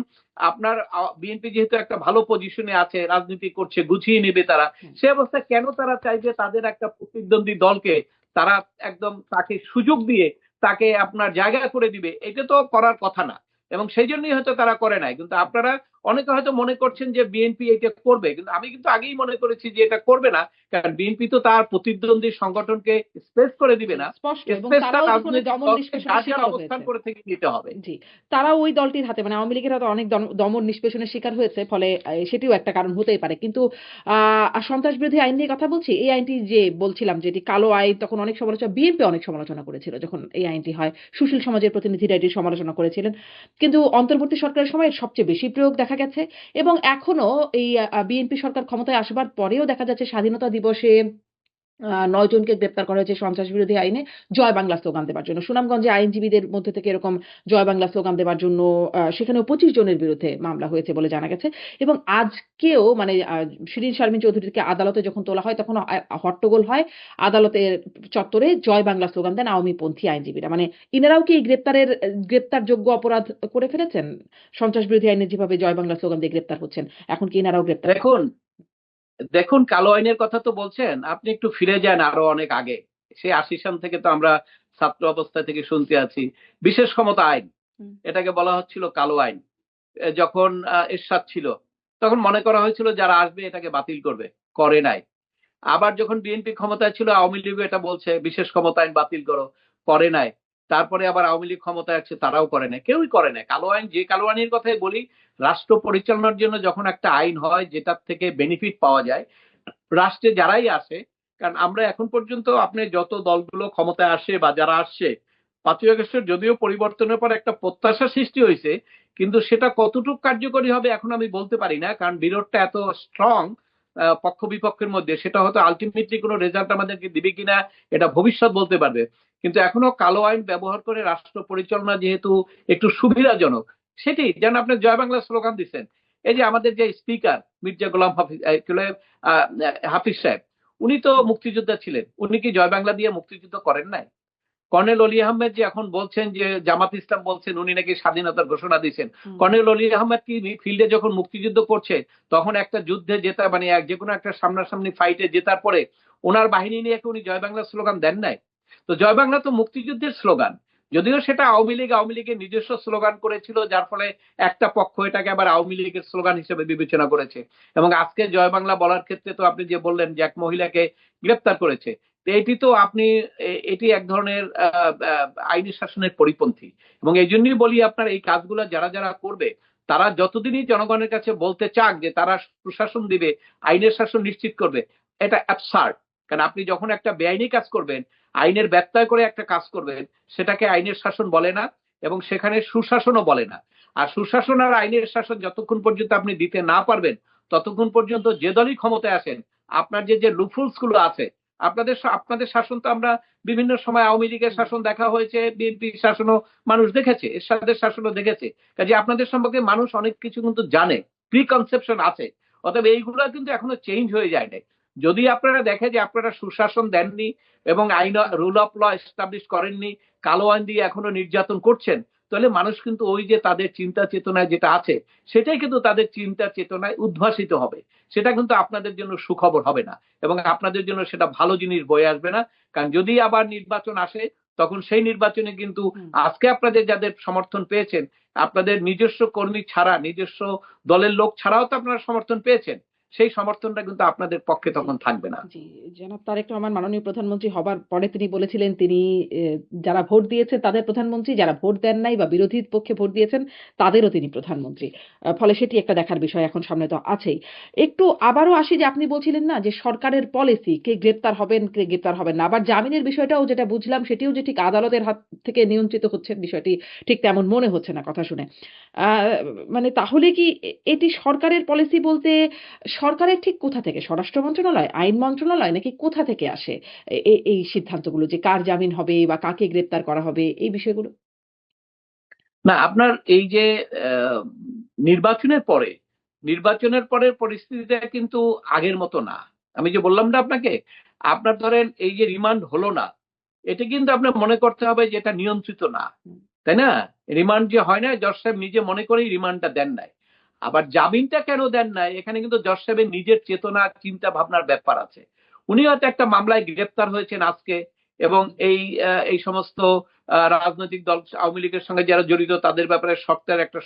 আপনার বিএনপি যেহেতু একটা ভালো পজিশনে আছে, রাজনীতি করছে, গুছিয়ে নেবে তারা, সে অবস্থায় কেন তারা চাইবে তাদের একটা প্রতিদ্বন্দ্বী দলকে তারা একদম তাকে সুযোগ দিয়ে তাকে আপনার জায়গা করে দিবে? এটা তো করার কথা না, এবং সেই জন্যই হয়তো তারা করে নাই। কিন্তু আপনারা অনেকে হয়তো মনে করছেন যে বিএনপি এটা করবে, কিন্তু আমি কিন্তু আগেই মনে করেছি যে এটা করবে না, কারণ বিএনপি তো তার প্রতিদ্বন্দ্বী সংগঠনকে স্পেস করে দিবে না। স্পষ্ট, এবং স্পেসটা তারাও দেখুন রাজনৈতিক দমন দলকে নিষ্পেষণের যার যার শিকারও অবস্থান হয়েছে। করে থেকে নিতে হবে। জি, তারা ওই দলটির হাতে, মানে আওয়ামী লীগের হাতে অনেক দমন নিষ্পেষণের শিকার হয়েছে, ফলে সেটিও একটা কারণ হতেই পারে। কিন্তু সন্ত্রাস বিরোধী আইন নিয়ে কথা বলছি, এই আইনটি যে বলছিলাম যেটি কালো আইন, তখন অনেক সমালোচনা, বিএনপি অনেক সমালোচনা করেছিল যখন এই আইনটি হয়, সুশীল সমাজের প্রতিনিধিরা এটির সমালোচনা করেছিলেন। কিন্তু অন্তর্বর্তী সরকারের সময় এর সবচেয়ে বেশি প্রয়োগ দেখা গেছে, এবং এখনো এই বিএনপি সরকার ক্ষমতায় আসবার পরেও দেখা যাচ্ছে স্বাধীনতা দিবসে 9 জনকে গ্রেপ্তার করা হয়েছে সন্ত্রাস বিরোধী আইনে জয় বাংলা স্লোগান দেবার জন্য। সুনামগঞ্জে আইনজীবীদের মধ্যে থেকে এরকম জয় বাংলা স্লোগান দেবার জন্য সেখানেও 25 জনের বিরুদ্ধে মামলা হয়েছে বলে জানা গেছে। এবং আজকেও মানে শিরীন শারমিন চৌধুরীকে আদালতে যখন তোলা হয়, তখন হট্টগোল হয় আদালতের চত্বরে, জয় বাংলা স্লোগান দেন আওয়ামীপন্থী আইনজীবীরা। মানে ইনারাও কি এই গ্রেপ্তারযোগ্য অপরাধ করে ফেলেছেন? সন্ত্রাস বিরোধী আইনে যেভাবে জয় বাংলা স্লোগান দিয়ে গ্রেপ্তার হচ্ছেন, এখন কি ইনারাও গ্রেপ্তার? দেখুন দেখুন কালো আইনের কথা তো বলছেন, আপনি একটু ফিরে যান আরো অনেক আগে। সেই 80 সাল থেকে তো আমরা ছাত্র অবস্থা থেকে শুনতে আছি বিশেষ ক্ষমতা আইন, এটাকে বলা হচ্ছিল কালো আইন। যখন এরশাদ ছিল, তখন মনে করা হয়েছিল যারা আসবে এটাকে বাতিল করবে, করে নাই। আবার যখন বিএনপি ক্ষমতায় ছিল, আওয়ামী লীগ এটা বলছে বিশেষ ক্ষমতা আইন বাতিল করো, করে নাই। তারপরে আবার আওয়ামী লীগ ক্ষমতায় আছে, তারাও করে না, কেউই করে না। কালো আইন, যে কালো আইনের কথাই বলি, রাষ্ট্র পরিচালনার জন্য যখন একটা আইন হয় যেটার থেকে বেনিফিট পাওয়া যায় রাষ্ট্রে যারাই আসে, কারণ আমরা এখন পর্যন্ত আপনি যত দলগুলো ক্ষমতায় আসে বা যারা আসছে, 5ই আগস্টের যদিও পরিবর্তনের পর একটা প্রত্যাশা সৃষ্টি হয়েছে, কিন্তু সেটা কতটুকু কার্যকরী হবে এখন আমি বলতে পারি না, কারণ বিরোধটা এত স্ট্রং পক্ষ বিপক্ষের মধ্যে। সেটা হয়তো আলটিমেটলি কোনো রেজাল্ট আমাদেরকে দিবে কিনা এটা ভবিষ্যৎ বলতে পারবে। কিন্তু এখনো কালো আইন ব্যবহার করে রাষ্ট্র পরিচালনা যেহেতু একটু সুবিধাজনক, সেটি যেন আপনি জয় বাংলা স্লোগান দিচ্ছেন। এই যে আমাদের যে স্পিকার মির্জা গোলাম হাফিজ সাহেব, উনি তো মুক্তিযোদ্ধা ছিলেন, উনি কি জয় বাংলা দিয়ে মুক্তিযুদ্ধ করেন নাই? কর্নেল অলি আহমেদ যে এখন বলছেন যে জামাত ইসলাম বলছেন উনি নাকি স্বাধীনতার ঘোষণা দিয়েছেন, কর্নেল অলি আহমেদ কি ফিল্ডে যখন মুক্তিযুদ্ধ করছে তখন একটা যুদ্ধে জেতা, মানে যে কোনো একটা সামনাসামনি ফাইটে জেতার পরে ওনার বাহিনী নিয়ে উনি জয় বাংলা স্লোগান দেন নাই? তো জয় বাংলা তো মুক্তিযুদ্ধের স্লোগান, যদিও সেটা আওয়ামী লীগের নিজস্ব স্লোগান করেছিল, যার ফলে একটা পক্ষ এটাকে আবার আওয়ামী লীগের স্লোগান হিসেবে বিবেচনা করেছে। এবং আজকে জয় বাংলা বলার ক্ষেত্রে তো আপনি যে বললেন যে এক মহিলাকে গ্রেপ্তার করেছে, এটি তো আপনি এটি এক ধরনের আইনি শাসনের পরিপন্থী। এবং এই জন্যই বলি আপনার এই কাজগুলো যারা যারা করবে, তারা যতদিনই জনগণের কাছে বলতে চাক যে তারা প্রশাসন দিবে, আইনের শাসন নিশ্চিত করবে, এটা অ্যাবসার্ড। কারণ আপনি যখন একটা বেআইনি কাজ করবেন, আইনের ব্যত্যয় করে একটা কাজ করবেন, সেটাকে আইনের শাসন বলে না, এবং সেখানে সুশাসনও বলে না। আর সুশাসন আর আইনের শাসন যতক্ষণ পর্যন্ত আপনি দিতে না পারবেন, ততক্ষণ পর্যন্ত যে দলই ক্ষমতায় আসেন, আপনার যে লুফুলস গুলো আছে, আপনাদের শাসন তো আমরা বিভিন্ন সময় আওয়ামী লীগের শাসন দেখা হয়েছে, বিএনপির শাসনও মানুষ দেখেছে, এরশাদের শাসনও দেখেছে। কাজে আপনাদের সম্পর্কে মানুষ অনেক কিছু কিন্তু জানে, প্রিকনসেপশন আছে। অতএব এইগুলো কিন্তু এখনো চেঞ্জ হয়ে যায় নাই। যদি আপনারা দেখে যে আপনারা সুশাসন দেননি এবং আইন রুল অফ ল এস্টাবলিশ করেননি, কালো আইন দিয়ে এখনো নির্যাতন করছেন, তাহলে মানুষ কিন্তু ওই যে তাদের চিন্তা চেতনায় যেটা আছে, সেটাই কিন্তু তাদের চিন্তা চেতনায় উদ্ভাসিত হবে। সেটা কিন্তু আপনাদের জন্য সুখবর হবে না, এবং আপনাদের জন্য সেটা ভালো জিনিস বয়ে আসবে না। কারণ যদি আবার নির্বাচন আসে, তখন সেই নির্বাচনে কিন্তু আজকে আপনাদের যাদের সমর্থন পেয়েছেন, আপনাদের নিজস্ব কর্মী ছাড়া, নিজস্ব দলের লোক ছাড়াও তো আপনারা সমর্থন পেয়েছেন, সেই সমর্থনটা কিন্তু আপনাদের পক্ষে তখন থাকবে না। জি, জনাব তারেক রহমান মাননীয় প্রধানমন্ত্রী হবার পরে তিনি বলেছিলেন তিনি যারা ভোট দিয়েছেন তাদের প্রধানমন্ত্রী, যারা ভোট দেন নাই বা বিরোধী পক্ষে ভোট দিয়েছেন তাদেরও তিনি প্রধানমন্ত্রী। ফলে সেটি একটা দেখার বিষয় এখন সামনে তো আছেই। একটু আবারও আসি যে আপনি বলছিলেন না যে সরকারের পলিসি কে গ্রেপ্তার হবেন, কে গ্রেপ্তার হবেন না। আবার জামিনের বিষয়টাও যেটা বুঝলাম সেটিও যে ঠিক আদালতের হাত থেকে নিয়ন্ত্রিত হচ্ছে বিষয়টি ঠিক তেমন মনে হচ্ছে না কথা শুনে। আ মানে তাহলে কি এটি সরকারের পলিসি বলতে সরকারের ঠিক কোথা থেকে? স্বরাষ্ট্র মন্ত্রণালয়, আইন মন্ত্রণালয় নাকি কোথা থেকে আসে এই সিদ্ধান্তগুলো যে কার জামিন হবে বা কাকে গ্রেপ্তার করা হবে এই বিষয়গুলো? না, আপনার এই যে আহ, নির্বাচনের পরে, নির্বাচনের পরের পরিস্থিতিটা কিন্তু আগের মতো না। আমি যে বললাম না আপনাকে, আপনার ধরেন এই যে রিমান্ড হলো না, এটা কিন্তু আপনার মনে করতে হবে যে এটা নিয়ন্ত্রিত না, হুম, তাই না? রিমান্ড যে হয় না, জজ সাহেব নিজে মনে করেই রিমান্ডটা দেন নাই। আবার জামিনটা কেন দেন নাই, এখানে কিন্তু জজ সাহেবের নিজের চেতনা চিন্তা ভাবনার ব্যাপার আছে। উনি হয়তো একটা মামলায় গ্রেপ্তার হয়েছেন আজকে, এবং এই সমস্ত রাজনৈতিক দল আওয়ামী লীগের সঙ্গে যারা জড়িত তাদের ব্যাপারে সরকারের একটা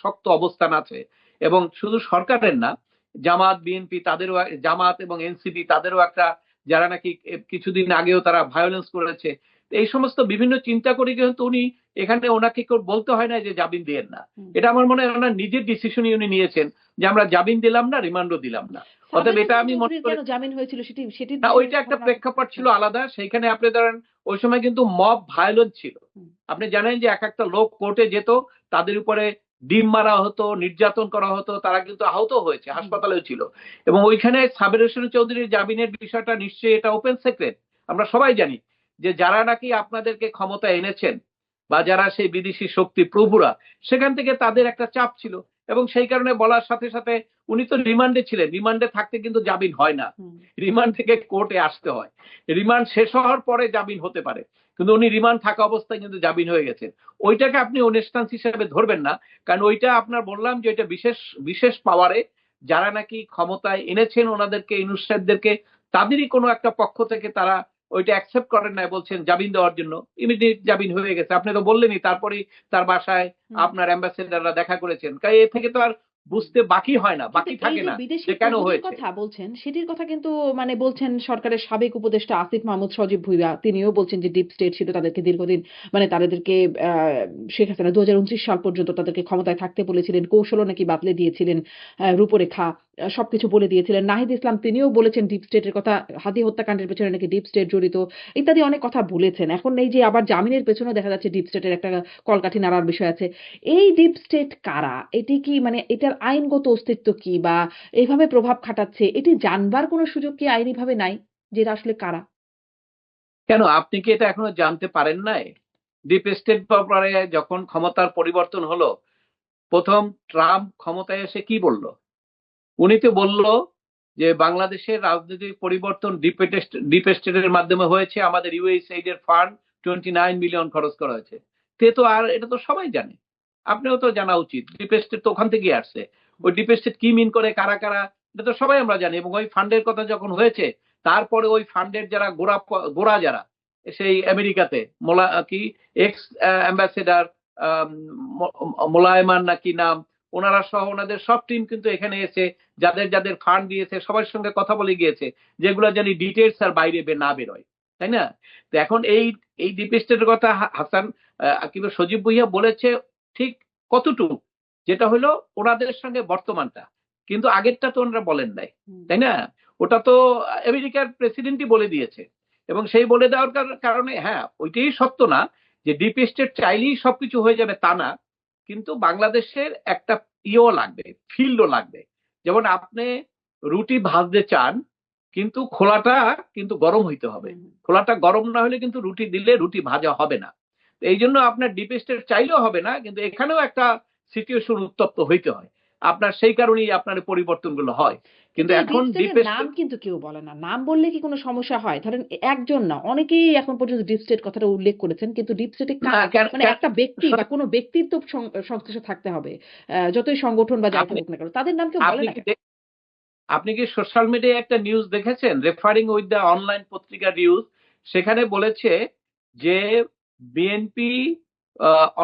শক্ত অবস্থান আছে। এবং শুধু সরকারের না, জামাত বিএনপি তাদেরও, জামাত এবং এনসিপি তাদেরও একটা, যারা নাকি কিছুদিন আগেও তারা ভায়োলেন্স করেছে, এই সমস্ত বিভিন্ন চিন্তা করে কিন্তু উনি এখানে, ওনাকে কেউ বলতে হয় না যে জামিন দিয়েন না। হুম। এটা আমার মনে হয় ওনার নিজের ডিসিশনই উনি নিয়েছেন যে আমরা জামিন দিলাম না, রিমান্ডও দিলাম না। অতএব সাবের এটা আমি মনে চৌধুরীর করি কেন জামিন হয়েছিল সেটির না, বিষয়ে ওইটা একটা ধারণা আছে? প্রেক্ষাপট ছিল আলাদা। সেইখানে আপনি ধরেন ওই সময় কিন্তু মব ভায়োলেন্স ছিল। হুম, আপনি জানেন যে এক একটা লোক কোর্টে যেত, তাদের উপরে ডিম মারা হতো, নির্যাতন করা হতো, তারা কিন্তু আহত হয়েছে, হুম, হাসপাতালেও ছিল। এবং ওইখানে সাবের হোসেন চৌধুরীর জামিনের বিষয়টা নিশ্চয়ই এটা ওপেন সিক্রেট। আমরা সবাই জানি যে যারা নাকি আপনাদেরকে ক্ষমতা এনেছেন বা যারা সেই বিদেশি শক্তি প্রভুরা, সেখান থেকে তাদের একটা চাপ ছিল। এবং সেই কারণে বলার সাথে সাথে উনি তো রিমান্ডে ছিলেন, রিমান্ডে থাকতে কিন্তু জামিন হয় না, হুম, রিমান্ড থেকে কোর্টে আসতে হয়। রিমান্ড শেষ হওয়ার পরে জামিন হতে পারে, কিন্তু উনি রিমান্ড থাকা অবস্থায় কিন্তু জামিন হয়ে গেছেন। ওইটাকে আপনি অনেস্টান্স হিসেবে ধরবেন না, কারণ ওইটা আপনার বললাম যে এটা বিশেষ বিশেষ পাওয়ারে যারা নাকি ক্ষমতায় এনেছেন ওনাদেরকে, ইউনূস সাহেবদেরকে, তাদেরই কোনো একটা পক্ষ থেকে তারা ওইটা অ্যাকসেপ্ট করেন না, বলছেন জামিন দেওয়ার জন্য, ইমিডিয়েট জামিন হয়ে গেছে। আপনি তো বললেনই তারপরেই তার বাসায় হুম, আপনার অ্যাম্বাসেডাররা দেখা করেছেন। তাই এ থেকে তো আর বুঝতে বাকি হয় না, কিন্তু বাকি এই থাকে যে না বিদেশি যে কেন প্রভুদের হয়েছে। কথা বলছেন, সেটির কথা কিন্তু মানে বলছেন সরকারের সাবেক উপদেষ্টা আসিফ মাহমুদ সজীব ভুঁইয়া, তিনিও বলছেন যে ডিপ স্টেট ছিল তাদেরকে দীর্ঘদিন, মানে তাদেরকে শেখ হাসিনা 2029 সাল পর্যন্ত তাদেরকে ক্ষমতায় থাকতে বলেছিলেন, কৌশলও নাকি বাতলে দিয়েছিলেন, রূপরেখা সবকিছু বলে দিয়েছিলেন। নাহিদ ইসলাম তিনিও বলেছেন ডিপ স্টেটের কথা, হাদি হত্যাকাণ্ডের পেছনে নাকি ডিপ স্টেট জড়িত, ইত্যাদি অনেক কথা বলেছেন। এখন এই যে আবার জামিনের পেছনেও দেখা যাচ্ছে ডিপ স্টেটের একটা কলকাঠি নাড়ার বিষয় আছে। এই ডিপ স্টেট কারা? এটি কি মানে এটার আইনগত অস্তিত্ব কি, বা এভাবে প্রভাব খাটাচ্ছে, এটি জানবার কোনো সুযোগ কি আইনিভাবে নাই যে এরা আসলে কারা? কেন আপনি কি এটা এখনো জানতে পারেন নাই? ডিপ স্টেট ব্যাপারে যখন ক্ষমতার পরিবর্তন হলো, প্রথম ট্রাম্প ক্ষমতায় এসে কি বলল? উনি তো বলল যে বাংলাদেশের রাজনৈতিক পরিবর্তন ডিপ স্টেটের মাধ্যমে হয়েছে, আমাদের ইউএসএইড এর ফান্ড 29 মিলিয়ন খরচ করা হয়েছে। তো আর এটা তো সবাই জানে, আপনিও তো জানা উচিত। ডিপ স্টেট তো ওখান থেকেই আসছে। ওই ডিপ স্টেট কি মিন করে, কারা কারা, এটা তো সবাই আমরা জানি। এবং ওই ফান্ডের কথা যখন হয়েছে, তারপরে ওই ফান্ডের যারা গোড়া যারা সেই আমেরিকাতে কি এক্স অ্যাম্বাসেডার মোলায়মান নাকি নাম, ওনারা সহ ওনাদের সব টিম কিন্তু এখানে এসে যাদের যাদের ফান্ড দিয়েছে সবার সঙ্গে কথা বলে গিয়েছে, যেগুলো জানি ডিটেলস আর বাইরে না বেরোয়, তাই না? তো এখন এই ডিপ স্টেটের কথা হাসান কিংবা সজীব ভুইয়া বলেছে ঠিক কতটুকু, যেটা হলো ওনাদের সঙ্গে বর্তমানটা, কিন্তু আগেরটা তো ওনারা বলেন নাই, তাই না? ওটা তো আমেরিকার প্রেসিডেন্টই বলে দিয়েছে। এবং সেই বলে দেওয়ার কারণে হ্যাঁ, ওইটাই সত্য না যে ডিপ স্টেট চাইলেই সবকিছু হয়ে যাবে, তা না। কিন্তু বাংলাদেশের একটা ইও লাগবে, ফিল্ডও লাগবে। যেমন আপনি রুটি ভাজতে চান, কিন্তু খোলাটা কিন্তু গরম হইতে হবে। খোলাটা গরম না হলে কিন্তু রুটি দিলে রুটি ভাজা হবে না। এই জন্য আপনার ডিপ স্টেট চাইলেও হবে না, কিন্তু এখানেও একটা সিচুয়েশন উত্তপ্ত হইতে হয় আপনার, সেই কারণেই আপনার পরিবর্তনগুলো হয়। কিন্তু কিন্তু এই ডিপ এখন ডিপ স্টেটের নাম স্টেট কিন্তু কেউ বলে না। নাম বললে কি কোনো সমস্যা হয়? ধরেন একজন না, অনেকেই এখন পর্যন্ত ডিপ স্টেট কথাটা উল্লেখ করেছেন। কিন্তু ডিপ স্টেটে না কারা? কেন মানে কেন একটা ব্যক্তি বা শোনেন, কোনো ব্যক্তির তো সংশ্লিষ্ট থাকতে হবে। যতই সংগঠন বা যাই আপনি থাকুক না কেন। তাদের নাম কেউ বলে আপনি না কি কেন? আপনি কি সোশ্যাল মিডিয়ায় একটা নিউজ দেখেছেন, রেফারিং উইথ দ্য অনলাইন পত্রিকা নিউজ? সেখানে বলেছে যে বিএনপি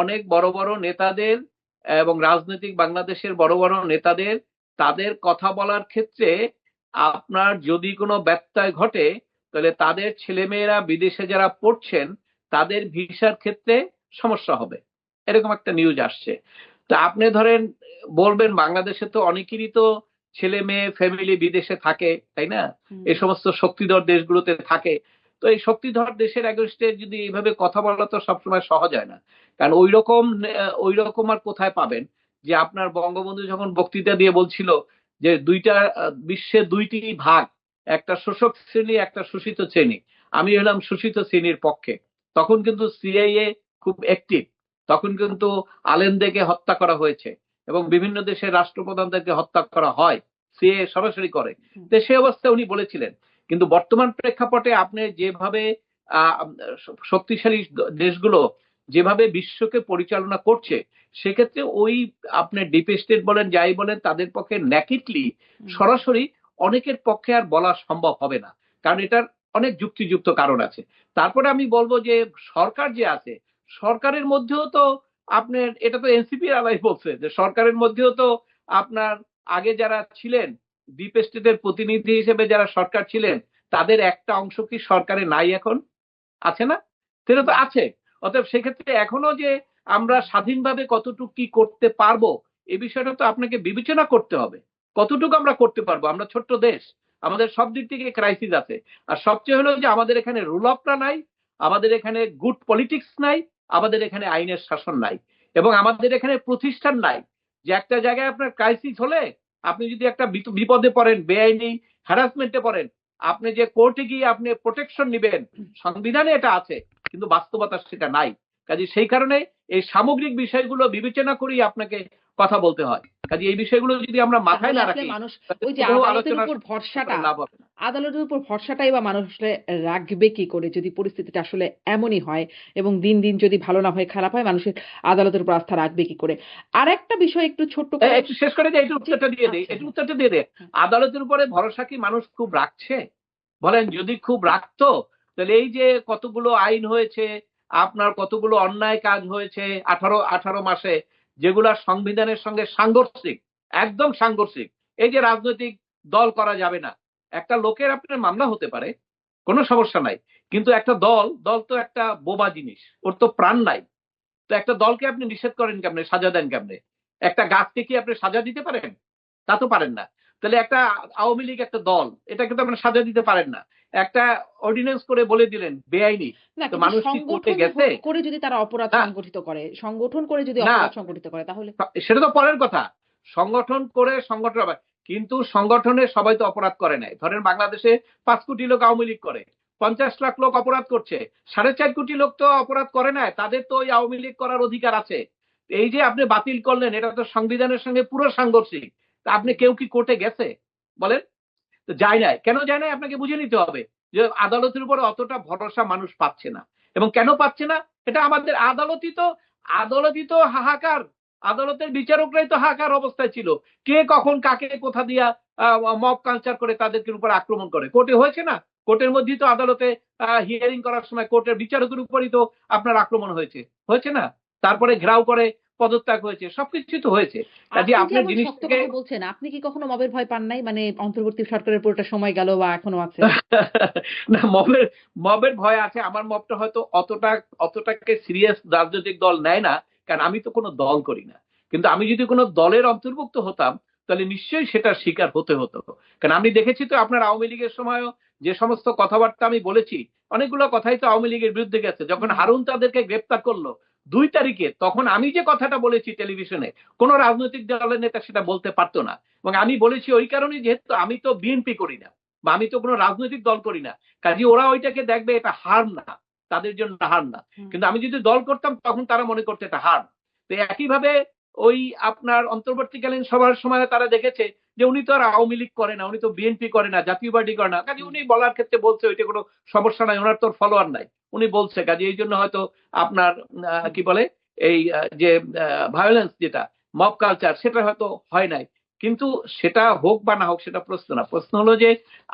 অনেক বড় বড় নেতাদের এবং রাজনৈতিক বাংলাদেশের বড় বড় নেতাদের, তাদের কথা বলার ক্ষেত্রে আপনার যদি কোনো ব্যত্যয় ঘটে, তাহলে তাদের ছেলেমেয়েরা বিদেশে যারা পড়ছেন তাদের ভিসার ক্ষেত্রে সমস্যা হবে। এরকম একটা নিউজ আসছে। তা আপনি ধরেন বলবেন বাংলাদেশে তো অনেকেরই তো ছেলে মেয়ে ফ্যামিলি বিদেশে থাকে, তাই না? হুম, এই সমস্ত শক্তিধর দেশগুলোতে থাকে। তো এই শক্তিধর দেশের এগেনস্টে যদি এইভাবে কথা বলা তো সবসময় সহজ হয় না। কারণ ওই রকম আর কোথায় পাবেন? যে আপনার বঙ্গবন্ধু যখন বক্তৃতা দিয়ে বলছিল যে বিশ্বের দুইটি ভাগ, একটা শোষক শ্রেণী, একটা শোষিত শ্রেণী, আমি হলাম শোষিত শ্রেণীর পক্ষে। তখন কিন্তু সিআইএ খুব অ্যাক্টিভ, তখন কিন্তু আলেমদেরকে হত্যা করা হয়েছে এবং বিভিন্ন দেশের রাষ্ট্রপ্রধানদেরকে হত্যা করা হয়, সিএ সরাসরি করে। হুম, তো সে অবস্থায় উনি বলেছিলেন। কিন্তু বর্তমান প্রেক্ষাপটে আপনি যেভাবে আহ, শক্তিশালী দেশগুলো যেভাবে বিশ্বকে পরিচালনা করছে, সেক্ষেত্রে ওই আপনি ডিপ স্টেট বলেন যাই বলেন, তাদের পক্ষে ন্যাকেটলি হুম। সরাসরি অনেকের পক্ষে আর বলা সম্ভব হবে না, কারণ এটার অনেক যুক্তিযুক্ত কারণ আছে। তারপরে আমি বলবো যে সরকার যে আছে, সরকারের মধ্যেও তো আপনার, এটা তো এনসিপি আলাই বলছে যে সরকারের মধ্যেও তো আপনার আগে যারা ছিলেন ডিপ স্টেটের প্রতিনিধি হিসেবে যারা সরকার ছিলেন, তাদের একটা অংশ কি সরকারে নাই এখন? আছে না? সেটা তো আছে। অতএব সেক্ষেত্রে এখনো যে আমরা স্বাধীনভাবে কতটুকু কি করতে পারবো, এই বিষয়টা তো আপনাকে বিবেচনা করতে হবে। কতটুকু আমরা করতে পারবো? আমরা ছোট্ট দেশ, আমাদের সব দিক থেকে ক্রাইসিস আছে। আর সবচেয়ে হলো যে আমাদের এখানে রুল অফটা নাই, আমাদের এখানে গুড পলিটিক্স নাই, আমাদের এখানে আইনের শাসন নাই, এবং আমাদের এখানে প্রতিষ্ঠান নাই। যে একটা জায়গায় আপনার ক্রাইসিস হলে আপনি যদি একটা বিপদে পড়েন, বেআইনি হ্যারাসমেন্টে পড়েন, আপনি যে কোর্টে গিয়ে আপনি প্রোটেকশন নেবেন, সংবিধানে এটা আছে, কিন্তু বাস্তবতা সেটা নাই। কাজে সেই কারণে এই সামগ্রিক বিষয়গুলো বিবেচনা করেই আপনাকে কথা বলতে হয়। কাজে এই বিষয়গুলো যদি আমরা মাথায় তাহলে না আসলে রাখি, মানুষ তাহলে ওই যে কোনো আদালতের আলোচনার উপর ভরসাটা, লাভ হবে না। আদালতের উপর ভরসাটাই বা মানুষ আসলে রাখবে কি করে যদি পরিস্থিতিটা আসলে এমনই হয়, এবং দিন দিন যদি ভালো না হয় খারাপ হয়, মানুষের আদালতের উপর আস্থা রাখবে কি করে? আরেকটা বিষয় একটু ছোট্ট করে। একটু শেষ করে যে এটা জি, উত্তরটা দিয়ে দেয়, আচ্ছা, এটা হ্যাঁ, উত্তরটা দিয়ে দেয়। হ্যাঁ। আদালতের উপরে ভরসা কি মানুষ খুব রাখছে? বলেন, যদি খুব রাখতো তাহলে এই যে কতগুলো আইন হয়েছে, আপনার কতগুলো অন্যায় কাজ হয়েছে 18 মাসে, যেগুলা সংবিধানের সঙ্গে সাংঘর্ষিক, একদম সাংঘর্ষিক। এই যে রাজনৈতিক দল করা যাবে না, একটা লোকের আপনার মামলা হতে পারে, কোনো সমস্যা নাই, কিন্তু একটা দল দল তো একটা বোবা জিনিস, ওর তো প্রাণ নাই। তো একটা দলকে আপনি নিষেধ করেন কেমনে, সাজা দেন কেমনে? একটা গাছকে কি আপনি সাজা দিতে পারেন? তা তো পারেন না। তাহলে একটা আওয়ামী লীগ একটা দল, এটাকে তো আপনি সাজা দিতে পারেন না। একটা অর্ডিন্যান্স করে বলে দিলেন বেআইনি, না, তো কিন্তু মানুষ কি কোর্টে সংগঠন গেছে? করে যদি তারা অপরাধ না, সংগঠিত করে, সংগঠন করে যদি না, অপরাধ সংগঠিত করে, তাহলে সেটা তো পরের কথা। সংগঠন করে সংগঠন হবে, কিন্তু সংগঠনে সবাই তো অপরাধ করে নাই। ধরেন বাংলাদেশে 5 কোটি লোক আওয়ামী লীগ করে, 50 লাখ লোক অপরাধ করছে, 4.5 কোটি লোক তো অপরাধ করে নাই, তাদের তো ওই আওয়ামী লীগ করার অধিকার আছে। এই যে আপনি বাতিল করলেন, এটা তো সংবিধানের সঙ্গে পুরো সাংঘর্ষিক। তা আপনি কেউ কি কোর্টে গেছে বলেন? তো যায় নাই, কেন যায় নাই আপনাকে বুঝে নিতে হবে যে আদালতের উপরে অতটা ভরসা মানুষ পাচ্ছে না। এবং কেন পাচ্ছে না, এটা আমাদের আদালতই তো হাহাকার। আদালতের বিচারকরাই তো হাহাকার অবস্থায় ছিল। কে কখন কাকে কোথা দিয়া মব কালচার করে তাদেরকে উপর আক্রমণ করে, কোর্টে হয়েছে না? কোর্টের মধ্যেই তো আদালতে হিয়ারিং করার সময় কোর্টের বিচারকের উপরই তো আপনার আক্রমণ হয়েছে, হয়েছে না? তারপরে ঘেরাও করে পদত্যাগ হয়েছে, সবকিছু তো হয়েছে। কাজে আপনি যে আপনার এমন শক্ত জিনিসটাকে কথা বলছেন, আপনি কি কখনো মবের ভয় পান নাই? মানে অন্তর্বর্তী সরকারের পুরোটা সময় গেল বা এখনো আছে? না, মবের ভয় আছে। আমার মবটা হয়তো অতটাকে সিরিয়াস রাজনৈতিক দল নেয় না, কারণ আমি তো কোনো দল করি না। কিন্তু আমি যদি কোনো দলের অন্তর্ভুক্ত হতাম, তাহলে নিশ্চয়ই সেটার শিকার হতে হতো। কারণ আমি দেখেছি তো আপনার আওয়ামী লীগের সময়ও যে সমস্ত কথাবার্তা আমি বলেছি, অনেকগুলো কথাই তো আওয়ামী লীগের বিরুদ্ধে গেছে। যখন হুম। হারুন তাদেরকে গ্রেপ্তার করলো 2 তারিখে, তখন আমি যে কথাটা বলেছি টেলিভিশনে, কোন রাজনৈতিক দলের নেতা সেটা বলতে পারতো না। এবং আমি বলেছি ওই কারণেই, যেহেতু আমি তো বিএনপি করি না বা আমি তো কোনো রাজনৈতিক দল করি না, কাজে ওরা ওইটাকে দেখবে এটা হার না, তাদের জন্য হার না। হুম। কিন্তু আমি যদি দল করতাম তখন তারা মনে করতো এটা হার। তো একইভাবে ওই আপনার অন্তর্বর্তীকালীন সভার সময় তারা দেখেছে যে উনি তো আর আওয়ামী লীগ করে না, উনি তো বিএনপি করে না, জাতীয় পার্টি করে না, কাজে উনি বলার ক্ষেত্রে বলছে ওইটা কোনো সমস্যা নাই, ওনার তো ফলোয়ার নাই, উনি বলছে, কাজে এই জন্য হয়তো আপনার কি বলে এই যে ভায়োলেন্স যেটা মব কালচার, সেটা হয়তো হয় নাই। কিন্তু সেটা হোক বা না হোক সেটা প্রশ্ন না। প্রশ্ন হলো যে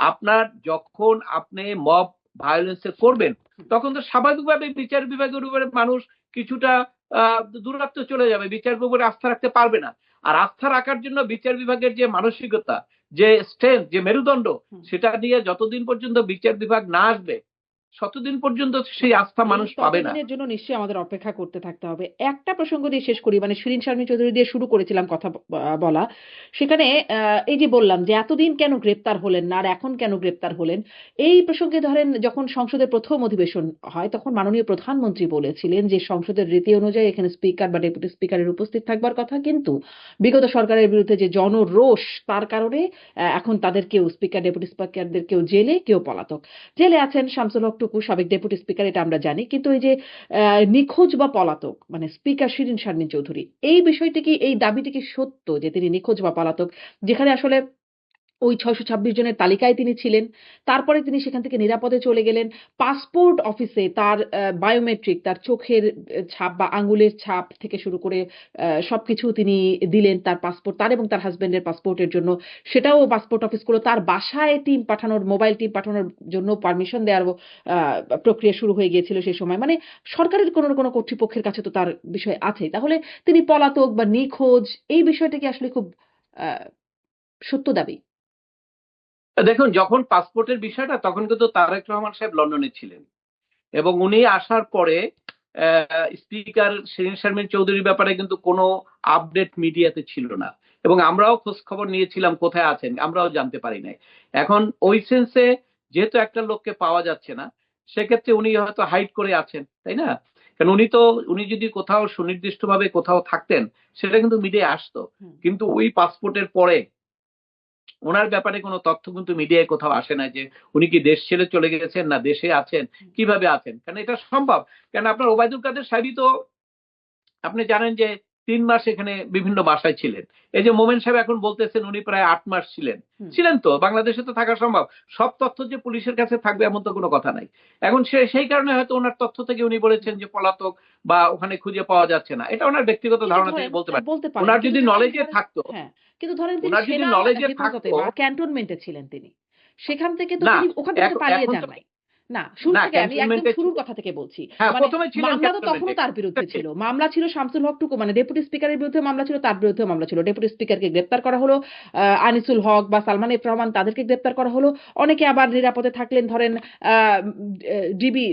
আপনার যখন আপনি মব ভায়োলেন্সে করবেন, তখন তো স্বাভাবিকভাবে বিচার বিভাগের উপরে মানুষ কিছুটা দূরত্ব চলে যাবে, বিচার বিভাগের আস্থা রাখতে পারবে না। আর আস্থা রাখার জন্য বিচার বিভাগের যে মানসিকতা, যে স্ট্রেংথ, যে মেরুদণ্ড, হুম। সেটা নিয়ে যতদিন পর্যন্ত বিচার বিভাগ না আসবে, ততদিন পর্যন্ত সেই আস্থা এই মানুষ পাবে না। ততদিনের জন্য নিশ্চয়ই আমাদের অপেক্ষা করতে থাকতে হবে। একটা প্রসঙ্গ দিয়ে শেষ করি। মানে শিরীন শারমিন চৌধুরী দিয়ে শুরু করেছিলাম কথা বলা। সেখানে এই যে বললাম যে এতদিন কেন গ্রেপ্তার হলেন না আর এখন কেন গ্রেপ্তার হলেন? এই প্রসঙ্গে ধরেন যখন সংসদের ১ম অধিবেশন হয় তখন মাননীয় প্রধানমন্ত্রী বলেছিলেন যে সংসদের রীতি অনুযায়ী এখানে স্পিকার বা ডেপুটি স্পিকারের উপস্থিত থাকবার কথা। কিন্তু বিগত সরকারের বিরুদ্ধে যে জনরোষ, তার কারণে এখন তাদের কেউ স্পিকার, ডেপুটি স্পিকারদের কেউ জেলে, কেউ পলাতক। জেলে আছেন শামসুল হক টুকু, সাবেক ডেপুটি স্পিকার, এটা আমরা জানি। কিন্তু এই যে নিখোঁজ বা পলাতক মানে স্পিকার শিরীন শারমিন চৌধুরী, এই বিষয়টি কি, এই দাবিটি কি সত্য যে তিনি নিখোঁজ বা পলাতক? যেখানে আসলে ওই ৬২৬ জনের তালিকায় তিনি ছিলেন। তারপরে তিনি সেখান থেকে নিরাপদে চলে গেলেন। পাসপোর্ট অফিসে তার বায়োমেট্রিক, তার চোখের ছাপ বা আঙ্গুলের ছাপ থেকে শুরু করে সবকিছু তিনি দিলেন তার পাসপোর্ট, তার এবং তার হাসব্যান্ডের পাসপোর্টের জন্য। সেটাও পাসপোর্ট অফিস করল। তার বাসায় টিম পাঠানোর, মোবাইল টিম পাঠানোর জন্য পারমিশন দেওয়ার আ প্রক্রিয়া শুরু হয়ে গিয়েছিল সেই সময়। মানে সরকারের কোনো না কোনো কর্তৃপক্ষের কাছে তো তার বিষয় আছেই। তাহলে তিনি পলাতক বা নিখোঁজ, এই বিষয়টা কি আসলে খুব আ সত্য দাবি? দেখুন, যখন পাসপোর্টের বিষয়টা, তখন কিন্তু তারেক রহমান সাহেব লন্ডনে ছিলেন এবং উনি আসার পরে স্পিকার শিরীন শারমিন চৌধুরীর ব্যাপারে কিন্তু কোনো আপডেট মিডিয়াতে ছিল না, এবং আমরাও খোঁজ খবর নিয়েছিলাম কোথায় আছেন, আমরাও জানতে পারি নাই। এখন ওই সেন্সে যেহেতু একটা লোককে পাওয়া যাচ্ছে না, সেক্ষেত্রে উনি হয়তো হাইড করে আছেন, তাই না? কারণ উনি যদি কোথাও সুনির্দিষ্টভাবে কোথাও থাকতেন, সেটা কিন্তু মিডিয়ায় আসতো। হুম। কিন্তু ওই পাসপোর্টের পরে ওনার ব্যাপারে কোনো তথ্য কিন্তু মিডিয়ায় কোথাও আসে না যে উনি কি দেশ ছেড়ে চলে গেছেন না দেশে আছেন, কিভাবে আছেন। কারণ এটা সম্ভব, কারণ আপনার ওবায়দুল কাদের সাহেবই তো আপনি জানেন যে 3 মাস এখানে বিভিন্ন বাসায় ছিলেন। এই যে মোমেন সাহেব এখন বলতেছেন উনি প্রায় 8 মাস ছিলেন। হুম। ছিলেন তো, বাংলাদেশে তো থাকা সম্ভব। সব তথ্য যে পুলিশের কাছে থাকবে এমন তো কোনো কথা নাই। এখন সেই কারণে হয়তো ওনার তথ্য থেকে উনি বলেছেন যে পলাতক বা ওখানে খুঁজে পাওয়া যাচ্ছে না। এটা ওনার ব্যক্তিগত কিন্তু ধারণা ধরেন থেকে বলতে পারেন। বলতে পারেন। ওনার কিন্তু যদি যদি নলেজে ধরেন, থাকতো, হ্যাঁ, কিন্তু ধরেন তিনি ওনার যদি সেনা নলেজে হেফাজতে থাকতো, বা ক্যান্টনমেন্টে ছিলেন তিনি। সেখান থেকে তো না, তিনি ওখান থেকে তো পালিয়ে এখন যান তো নাই। না, শুরু না থেকে আমি একদম ক্যান্টনমেন্টে শুরুর কথা থেকে বলছি। হ্যাঁ মানে প্রথমে ছিলেন মামলা তো তখনও ক্যান্টনমেন্টে তার বিরুদ্ধে ছিল। মামলা ছিল শামসুল হক টুকু, মানে ডেপুটি স্পিকারের বিরুদ্ধে মামলা ছিল, তার বিরুদ্ধে মামলা ছিল। ডেপুটি স্পিকারকে গ্রেপ্তার করা হলো, আনিসুল হক বা সালমান এফ রহমান তাদেরকে গ্রেপ্তার করা হলো। অনেকে আবার নিরাপদে থাকলেন, ধরেন ডিবি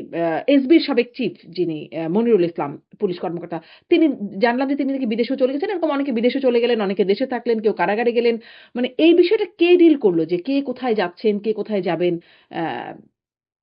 এসবির সাবেক চিফ যিনি মনিরুল ইসলাম পুলিশ কর্মকর্তা, তিনি জানলাম যে তিনি নাকি বিদেশেও চলে গেছেন। এরকম অনেকে বিদেশে চলে গেলেন, অনেকে দেশে থাকলেন, কেউ কারাগারে গেলেন। মানে এই বিষয়টা কে ডিল করলো যে কে কোথায় যাচ্ছেন, কে কোথায় যাবেন? আহ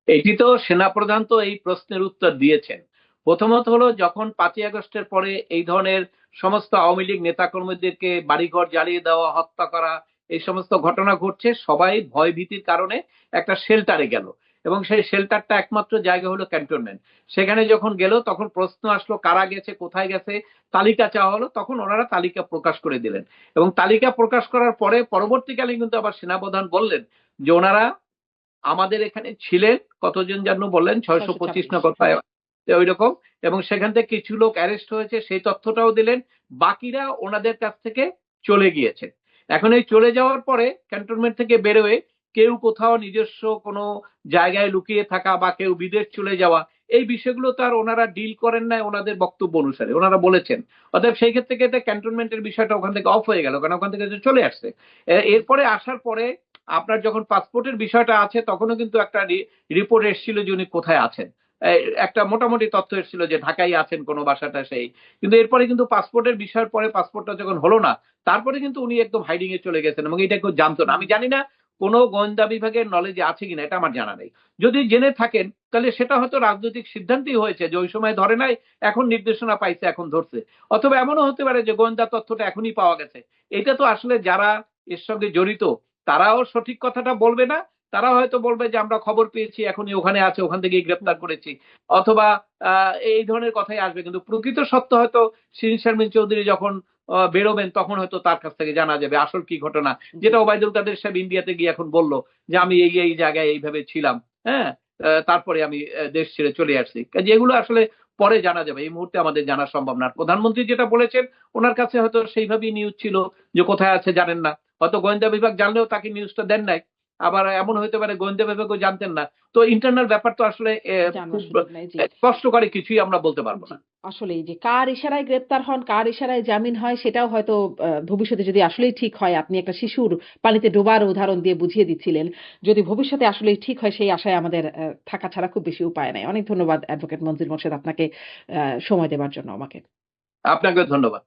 এটি তো সেনাপ্রধান তো এই প্রশ্নের উত্তর দিয়েছেন। প্রথমত হলো যখন 5ই আগস্টের পরে এই ধরনের সমস্ত আওয়ামী লীগ নেতাকর্মীদেরকে বাড়িঘর জ্বালিয়ে দেওয়া, হত্যা করা, এই সমস্ত ঘটনা ঘটছে, সবাই ভয় ভীতির কারণে একটা শেল্টারে গেল এবং সেই শেল্টারটা একমাত্র জায়গা হলো ক্যান্টনমেন্ট। সেখানে যখন গেল তখন প্রশ্ন আসলো কারা গেছে, কোথায় গেছে, তালিকা চাওয়া হলো, তখন ওনারা তালিকা প্রকাশ করে দিলেন এবং তালিকা প্রকাশ করার পরে পরবর্তীকালে কিন্তু আবার সেনাপ্রধান বললেন যে ওনারা আমাদের এখানে ছিলেন, কতজন যেন বললেন 625 না 626। কোথায় ওই রকম, এবং সেখান থেকে কিছু লোক অ্যারেস্ট হয়েছে সেই তথ্যটাও দিলেন। বাকিরা ওনাদের কাছ থেকে চলে গিয়েছে। এখন এই চলে যাওয়ার পরে ক্যান্টনমেন্ট থেকে বেরোয় কেউ কোথাও নিজস্ব কোনো জায়গায় লুকিয়ে থাকা বা কেউ বিদেশ চলে যাওয়া, এই বিষয়গুলো তো আর ওনারা ডিল করেন নাই ওনাদের বক্তব্য অনুসারে, ওনারা বলেছেন। অতএব সেই ক্ষেত্রে কিন্তু ক্যান্টনমেন্টের বিষয়টা ওখান থেকে অফ হয়ে গেল, কারণ ওখান থেকে চলে আসছে। এরপরে আসার পরে আপনার যখন পাসপোর্টের বিষয়টা আছে তখনও কিন্তু একটা রিপোর্ট এসেছিল যে উনি কোথায় আছেন। একটা মোটামুটি তথ্য এসেছিল যে ঢাকায় আছেন কোনো বাসাটা সেই, কিন্তু এরপরে কিন্তু পাসপোর্টের বিষয়ের পরে পাসপোর্টটা যখন হলো না, তারপরে কিন্তু উনি একদম হাইডিং এ চলে গেছেন এবং এটা কেউ জানতো না। আমি জানি না কোনো গোয়েন্দা বিভাগের নলেজে আছে কিনা, এটা আমার জানা নেই। যদি জেনে থাকেন তাহলে সেটা হয়তো রাজনৈতিক সিদ্ধান্তই হয়েছে যে ওই সময় ধরে নাই, এখন নির্দেশনা পাইছে, এখন ধরছে। অথবা এমনও হতে পারে যে গোয়েন্দা তথ্যটা এখনই পাওয়া গেছে। এটা তো আসলে যারা এর সঙ্গে জড়িত তারাও সঠিক কথাটা বলবে না। তারা হয়তো বলবে যে আমরা খবর পেয়েছি, এখনই ওখানে আছে, ওখান থেকেই গ্রেপ্তার করেছি, অথবা এই ধরনের কথাই আসবে। কিন্তু প্রকৃত সত্য হয়তো শিরীন শারমিন চৌধুরী যখন বেরোবেন তখন হয়তো তার কাছ থেকে জানা যাবে আসল কি ঘটনা, যেটা ওবায়দুল কাদের সাহেব ইন্ডিয়াতে গিয়ে এখন বললো যে আমি এই এই জায়গায় এইভাবে ছিলাম, হ্যাঁ, তারপরে আমি দেশ ছেড়ে চলে আসছি। কাজে এগুলো আসলে পরে জানা যাবে, এই মুহূর্তে আমাদের জানা সম্ভব না। প্রধানমন্ত্রী যেটা বলেছেন ওনার কাছে হয়তো সেইভাবেই নিউজ ছিল যে কোথায় আছে জানেন না, হয়তো গোয়েন্দা বিভাগ জানলেও তাকে নিউজটা দেন নাই, আবার এমন হতে পারে গোয়েন্দা বিভাগও জানতেন না। তো ইন্টারনাল ব্যাপার তো আসলে জানার খুব সুযোগ নাই। জি। কষ্টকারী, কিছুই আমরা বলতে পারবো জি, না। আসলেই যে কার ইশারায় গ্রেপ্তার হন, কার ইশারায় জামিন হয় সেটাও হয়তো ভবিষ্যতে যদি আসলেই ঠিক হয়, আপনি একটা শিশুর পানিতে ডোবার উদাহরণ দিয়ে বুঝিয়ে দিচ্ছিলেন। যদি ভবিষ্যতে আসলেই ঠিক হয় সেই আশায় আমাদের থাকা ছাড়া খুব বেশি উপায় নাই। অনেক ধন্যবাদ অ্যাডভোকেট মনজিল মোরশেদ আপনাকে সময় দেওয়ার জন্য আমাকে। আপনাকেও ধন্যবাদ।